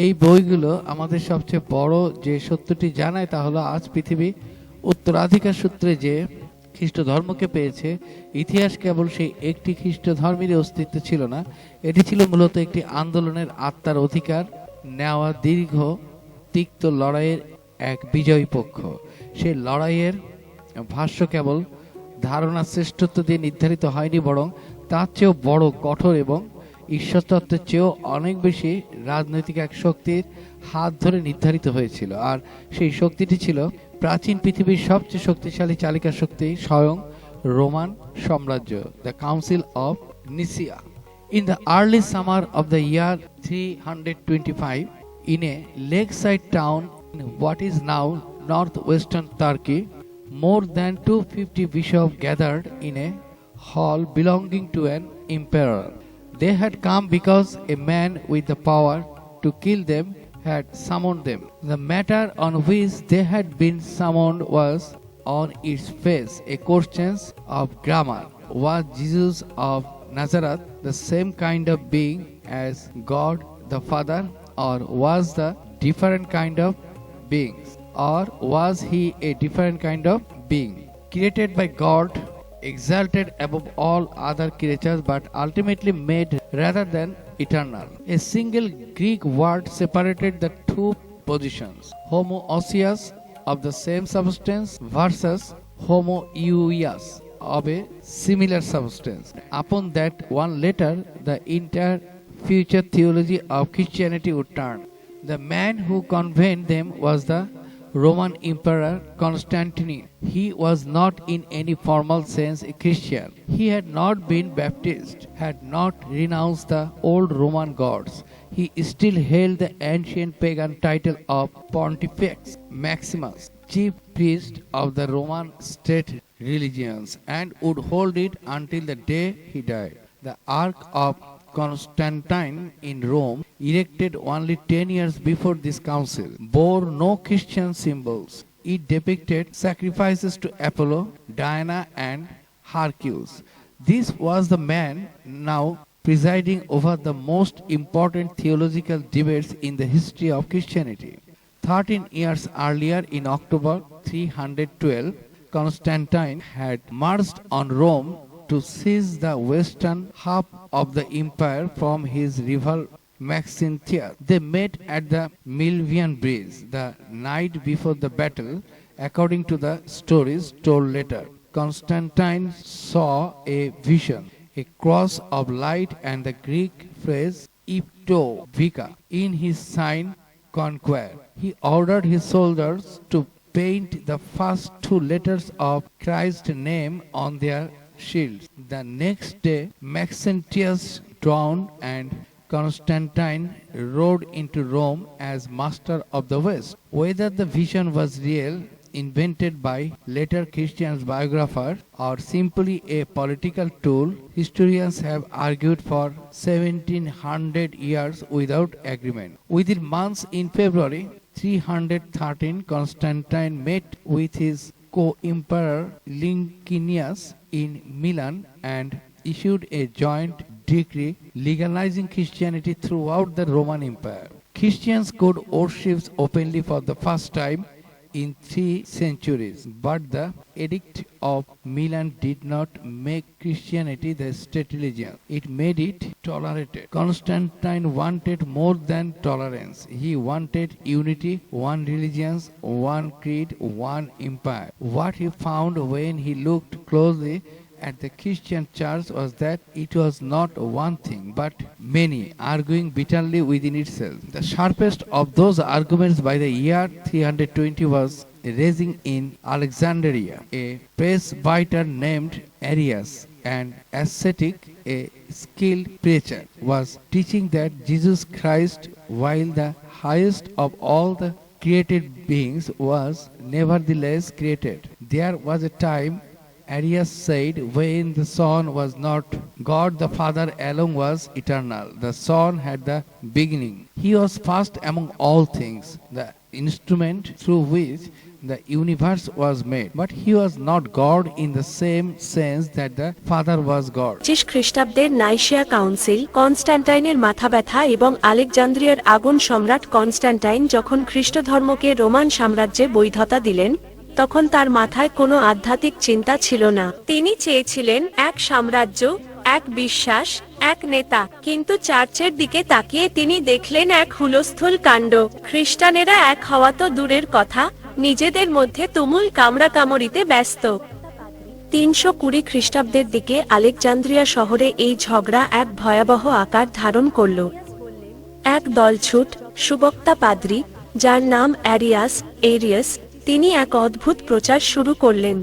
এই বইগুলো আমাদের সবচেয়ে বড় যে সত্যটি জানায় তা হলো আজ পৃথিবী উত্তরাধিকার সূত্রে যে খ্রিস্ট ধর্মকে পেয়েছে, ইতিহাস কেবল সেই একটি খ্রিস্ট ধর্মেরই অস্তিত্ব ছিল না, এটি ছিল মূলত একটি আন্দোলনের আত্মার অধিকার নেওয়া দীর্ঘ তিক্ত লড়াইয়ের এক বিজয়ী পক্ষ। সেই লড়াইয়ের ভাষ্য কেবল ধারণার শ্রেষ্ঠত্ব দিয়ে নির্ধারিত হয়নি, বরং তার চেয়েও বড়, কঠোর এবং ঈশ্বরতত্ত্বের চেয়েও অনেক বেশি রাজনৈতিক এক শক্তির হাত ধরে নির্ধারিত হয়েছিল। আর সেই শক্তিটি ছিল প্রাচীন পৃথিবীর সবচেয়ে শক্তিশালী চালিকা শক্তি, স্বয়ং রোমান সাম্রাজ্য, the council of Nicaea. In the early summer of the year 325, in a lakeside town in what is now northwestern Turkey, more than 250 bishops gathered in a hall belonging to an emperor. They had come because a man with the power to kill them had summoned them. The matter on which they had been summoned was on its face a question of grammar. Was Jesus of Nazareth the same kind of being as God the Father, or was the different kind of being, or was he a different kind of being, created by God, exalted above all other creatures, but ultimately made rather than eternal? A single Greek word separated the two positions, homoousios, of the same substance, versus homoousios, of a similar substance. Upon that one letter, the entire future theology of Christianity would turn. The man who convened them was the Roman Emperor Constantine. He was not in any formal sense a Christian. He had not been baptized, had not renounced the old Roman gods. He still held the ancient pagan title of Pontifex Maximus, chief priest of the Roman state religions, and would hold it until the day he died. The Ark of Constantine in Rome, erected only 10 years before this council, bore no Christian symbols. It depicted sacrifices to Apollo, Diana, and Hercules. This was the man now presiding over the most important theological debates in the history of Christianity. 13 years earlier, in October 312, Constantine had marched on Rome to seize the western half of the empire from his rival Maxentius. They met at the Milvian Bridge the night before the battle, according to the stories told later. Constantine saw a vision, a cross of light and the Greek phrase ipto vika in his sign conquer. He ordered his soldiers to paint the first two letters of Christ's name on their shields. The next day, Maxentius drowned and Constantine rode into Rome as master of the West. Whether the vision was real, invented by later Christian biographers, or simply a political tool, historians have argued for 1700 years without agreement. Within months, in February 313, Constantine met with his co-emperor Licinius in Milan and issued a joint decree legalizing Christianity throughout the Roman Empire. Christians could worship openly for the first time in 3 centuries, but the Edict of Milan did not make Christianity the state religion. It made it tolerated. Constantine wanted more than tolerance. He wanted unity, one religion, one creed, one empire. What he found when he looked closely at the Christian church was that it was not one thing but many, arguing bitterly within itself. The sharpest of those arguments by the year 320 was raising in Alexandria. A presbyter named Arius, an ascetic, a skilled preacher, was teaching that Jesus Christ, while the highest of all the created beings, was nevertheless created. There was a time, Arius said, when the Son was not God, the Father alone was eternal. The Son had the beginning. He was first among all things, the instrument through which the universe was made. But he was not God in the same sense that the Father was God. 25 খ্রিস্টাব্দের নাইশিয়া কাউন্সিল, কনস্ট্যান্টাইনের মাথা ব্যথা এবং আলেকজান্দ্রিয়ার আগুন সম্রাট কনস্ট্যান্টাইন যখন খ্রিস্ট ধর্মকে রোমান সাম্রাজ্যে বৈধতা দিলেন, তখন তার মাথায় কোনো আধ্যাত্মিক চিন্তা ছিল না। তিনি চেয়েছিলেন এক সাম্রাজ্য, এক বিশ্বাস, এক নেতা। কিন্তু চার্চের দিকে তাকিয়ে তিনি দেখলেন এক হুলস্থুল কাণ্ড। খ্রিস্টানেরা এক হওয়া তো দূরের কথা, নিজেদের মধ্যে তুমুল কামড়াকামড়িতে ব্যস্ত। 320 খ্রিস্টাব্দের দিকে আলেকজান্দ্রিয়া শহরে এই ঝগড়া এক ভয়াবহ আকার ধারণ করল। এক দলছুট সুবক্তা পাদ্রী, যার নাম এরিয়াস, তিনি এক অদ্ভুত প্রচার শুরু করলেন।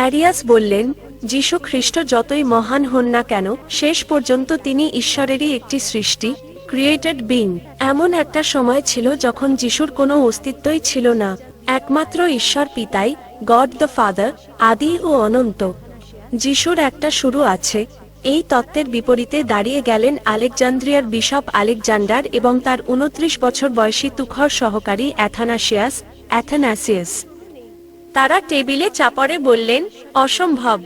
এরিয়াস বললেন, যীশু খ্রিস্ট যতই মহান হন না কেন, শেষ পর্যন্ত তিনি ঈশ্বরেরই একটি সৃষ্টি, ক্রিয়েটেড বিং। এমন একটা সময় ছিল যখন যিশুর কোনো অস্তিত্বই ছিল না। একমাত্র ঈশ্বর পিতাই, গড দ্য ফাদার, আদি ও অনন্ত। যিশুর একটা শুরু আছে। এই তত্ত্বের বিপরীতে দাঁড়িয়ে গেলেন আলেকজান্দ্রিয়ার বিশপ আলেকজান্ডার এবং তার 29 বছর বয়সী তুখর সহকারী অ্যাথানাসিয়াস। তারা টেবিলে চাপড়ে বললেন, অসম্ভব।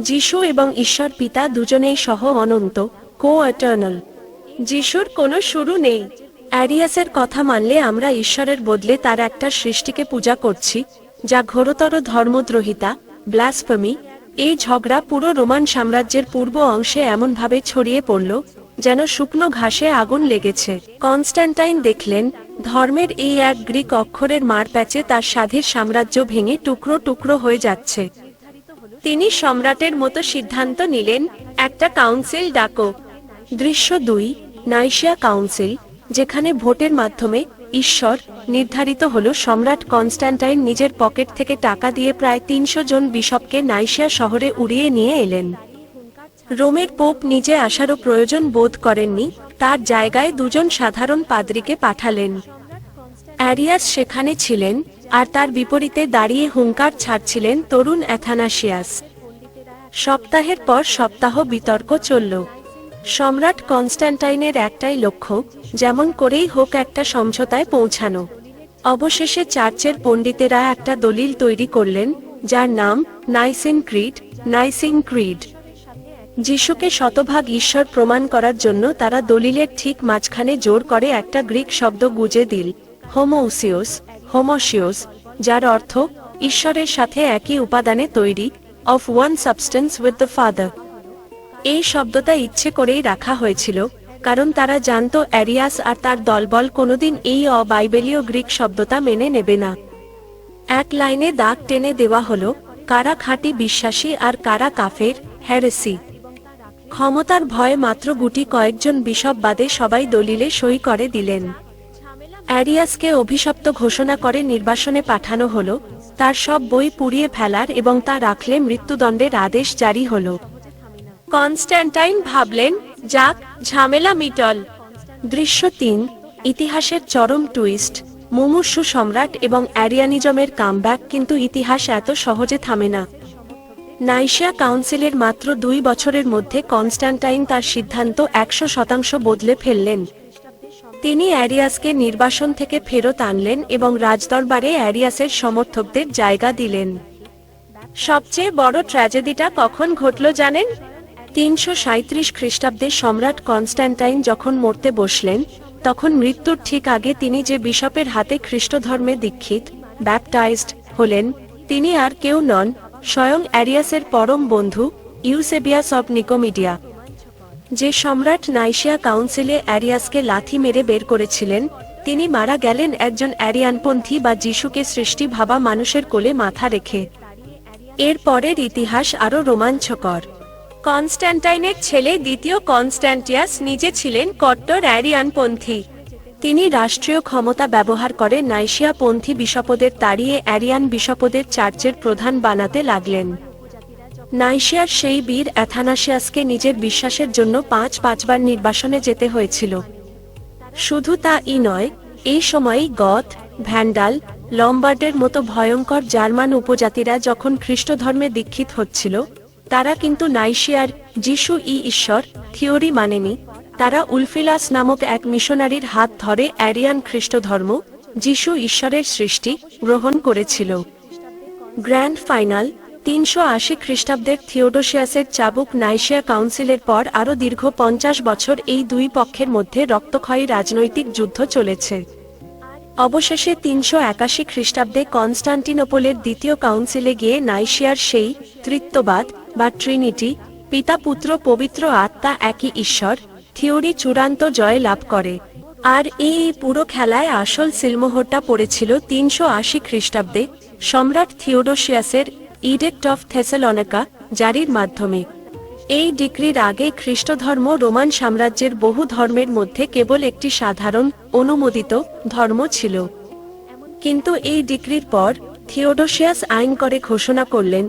যিশু এবং ঈশ্বর পিতা দুজনেই সহ অনন্ত, কো-এটার্নাল। যিশুর কোনো শুরু নেই। অ্যারিয়াসের কথা মানলে আমরা ঈশ্বরের বদলে তার একটা সৃষ্টিকে পূজা করছি, যা ঘোরতর ধর্মদ্রোহিতা, ব্লাসফেমি। এই ঝগড়া পুরো রোমান সাম্রাজ্যের পূর্ব অংশে এমনভাবে ছড়িয়ে পড়ল যেন শুকনো ঘাসে আগুন লেগেছে। কনস্ট্যান্টাইন দেখলেন, ধর্মের এই এক গ্রিক অক্ষরের মারপ্যাচে তার স্বাধীন সাম্রাজ্য ভেঙে টুকরো টুকরো হয়ে যাচ্ছে। তিনি সম্রাটের মতো সিদ্ধান্ত নিলেন, একটা কাউন্সিল ডাকো। দৃশ্য 2, নাইশিয়া কাউন্সিল, যেখানে ভোটের মাধ্যমে ঈশ্বর নির্ধারিত হল। সম্রাট কনস্ট্যান্টাইন নিজের পকেট থেকে টাকা দিয়ে প্রায় 300 জন বিশপকে নাইশিয়া শহরে উড়িয়ে নিয়ে এলেন। রোমের পোপ নিজে আসারও প্রয়োজন বোধ করেননি, তার জায়গায় 2 জন সাধারণ পাদ্রীকে পাঠালেন। অ্যারিয়াস সেখানে ছিলেন, আর তার বিপরীতে দাঁড়িয়ে হুঙ্কার ছাড়ছিলেন তরুণ অ্যাথানাসিয়াস। সপ্তাহের পর সপ্তাহ বিতর্ক চলল। সম্রাট কনস্ট্যান্টাইনের একটাই লক্ষ্য, যেমন করেই হোক একটা সমঝোতায় পৌঁছানো। অবশেষে চার্চের পণ্ডিতেরা একটা দলিল তৈরি করলেন, যার নাম নাইসিন ক্রিড। যিশুকে শতভাগ ঈশ্বর প্রমাণ করার জন্য তারা দলিলের ঠিক মাঝখানে জোর করে একটা গ্রিক শব্দ গুজে দিল, হোমোসিওস, যার অর্থ ঈশ্বরের সাথে একই উপাদানে তৈরি, of one substance with the father. এই শব্দটা ইচ্ছে করেই রাখা হয়েছিল, কারণ তারা জানত অ্যারিয়াস আর তার দলবল কোনোদিন এই অবাইবেলীয় গ্রিক শব্দটা মেনে নেবে না। এক লাইনে দাগ টেনে দেওয়া হলো, কারা খাঁটি বিশ্বাসী আর কারা কাফের, হেরেসি। ক্ষমতার ভয়ে মাত্র গুটি কয়েকজন বিশপ বাদে সবাই দলিলে সই করে দিলেন। অ্যারিয়াসকে অভিশপ্ত ঘোষণা করে নির্বাসনে পাঠানো হলো, তার সব বই পুড়িয়ে ফেলার এবং তা রাখলে মৃত্যুদণ্ডের আদেশ জারি হলো। কনস্ট্যান্টাইন ভাবলেন, যাক, ঝামেলা মিটল। দৃশ্য 3, ইতিহাসের চরম টুইস্ট, মুমূর্ষু সম্রাট এবং অ্যারিয়ানিজমের কামব্যাক। কিন্তু ইতিহাস এত সহজে থামে না। নাইশিয়া কাউন্সিলের মাত্র 2 বছরের মধ্যে কনস্ট্যান্টাইন তার সিদ্ধান্ত 100% বদলে ফেললেন। তিনি অ্যারিয়াসকে নির্বাসন থেকে ফেরত আনলেন এবং রাজদরবারে অ্যারিয়াসের সমর্থকদের জায়গা দিলেন। সবচেয়ে বড় ট্র্যাজেডিটা কখন ঘটল জানেন? 337 খ্রিস্টাব্দে সম্রাট কনস্ট্যান্টাইন যখন মরতে বসলেন, তখন মৃত্যুর ঠিক আগে তিনি যে বিশপের হাতে খ্রিস্ট ধর্মে দীক্ষিত ব্যাপটাইজড হলেন, তিনি আর কেউ নন, স্বয়ং অ্যারিয়াসের পরম বন্ধু ইউসেবিয়াস অব নিকোমিডিয়া। যে সম্রাট নাইশিয়া কাউন্সিলে অ্যারিয়াসকে লাথি মেরে বের করেছিলেন, তিনি মারা গেলেন একজন অ্যারিয়ানপন্থী বা যিশুকে সৃষ্টি ভাবা মানুষের কোলে মাথা রেখে। এর পরের ইতিহাস আরও রোমাঞ্চকর। কনস্ট্যান্টাইনের ছেলে দ্বিতীয় কনস্ট্যান্টিয়াস নিজে ছিলেন কট্টর অ্যারিয়ানপন্থী। তিনি রাষ্ট্রীয় ক্ষমতা ব্যবহার করে নাইশিয়া পন্থী বিশপদের তাড়িয়ে অ্যারিয়ান বিশপদের চার্চের প্রধান বানাতে লাগলেন। নাইশিয়ার সেই বীর অ্যাথানাসিয়াসকে নিজের বিশ্বাসের জন্য পাঁচবার নির্বাসনে যেতে হয়েছিল। শুধু তাই নয়, এই সময়ই গথ, ভ্যান্ডাল, লম্বার্ডের মতো ভয়ঙ্কর জার্মান উপজাতিরা যখন খ্রিস্ট ধর্মে দীক্ষিত হচ্ছিল, তারা কিন্তু নাইশিয়ার যিশু ঈশ্বর থিওরি মানেনি। তারা উলফিলাস নামক এক মিশনারির হাত ধরে অ্যারিয়ান খ্রিস্ট ধর্ম, যিশু ঈশ্বরের সৃষ্টি, গ্রহণ করেছিল। গ্র্যান্ড ফাইনাল 380 খ্রিস্টাব্দের থিওডোসিয়াসের চাবুক নাইশিয়া কাউন্সিলের পর আরও দীর্ঘ 50 বছর এই দুই পক্ষের মধ্যে রক্তক্ষয়ী রাজনৈতিক যুদ্ধ চলেছে। অবশেষে 381 খ্রিস্টাব্দে কনস্টান্টিনোপলের দ্বিতীয় কাউন্সিলে গিয়ে নাইশিয়ার সেই ত্রিত্ববাদ বা ট্রিনিটি, পিতা পুত্র পবিত্র আত্মা একই ঈশ্বর থিওরি চূড়ান্ত জয় লাভ করে। আর এই পুরো খেলায় আসল সিলমোহরটা পড়েছিল 380 খ্রিস্টাব্দে সম্রাট থিওডোসিয়াসের ইডেক্ট অফ থেসালনিকা জারির মাধ্যমে। এই ডিক্রির আগে খ্রিস্টধর্ম রোমান সাম্রাজ্যের বহু ধর্মের মধ্যে কেবল একটি সাধারণ অনুমোদিত ধর্ম ছিল। কিন্তু এই ডিক্রির পর থিওডোসিয়াস আইন করে ঘোষণা করলেন,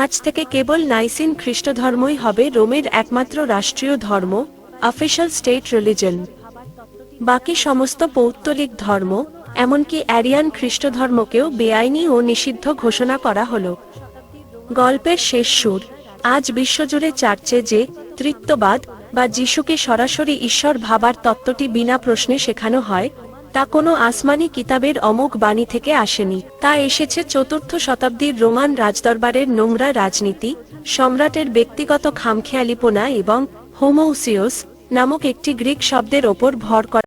আজ থেকে কেবল নাইসিন খ্রিস্টধর্মই হবে রোমের একমাত্র রাষ্ট্রীয় ধর্ম, অফিশিয়াল স্টেট রিলিজন। বাকি সমস্ত পৌত্তলিক ধর্ম, এমনকি অ্যারিয়ান খ্রিস্টধর্মকেও বেআইনি ও নিষিদ্ধ ঘোষণা করা হলো। গল্পের শেষ সুর। আজ বিশ্বজুড়ে চার্চে যে ত্রিত্ববাদ বা যিশুকে সরাসরি ঈশ্বর ভাবার তত্ত্বটি বিনা প্রশ্নে শেখানো হয়, তা কোনো আসমানি কিতাবের অমোঘ বাণী থেকে আসেনি। তা এসেছে 4th শতাব্দীর রোমান রাজদরবারের নোংরা রাজনীতি, সম্রাটের ব্যক্তিগত খামখেয়ালিপনা এবং হোমোউসিওস নামক একটি গ্রিক শব্দের ওপর ভর করে।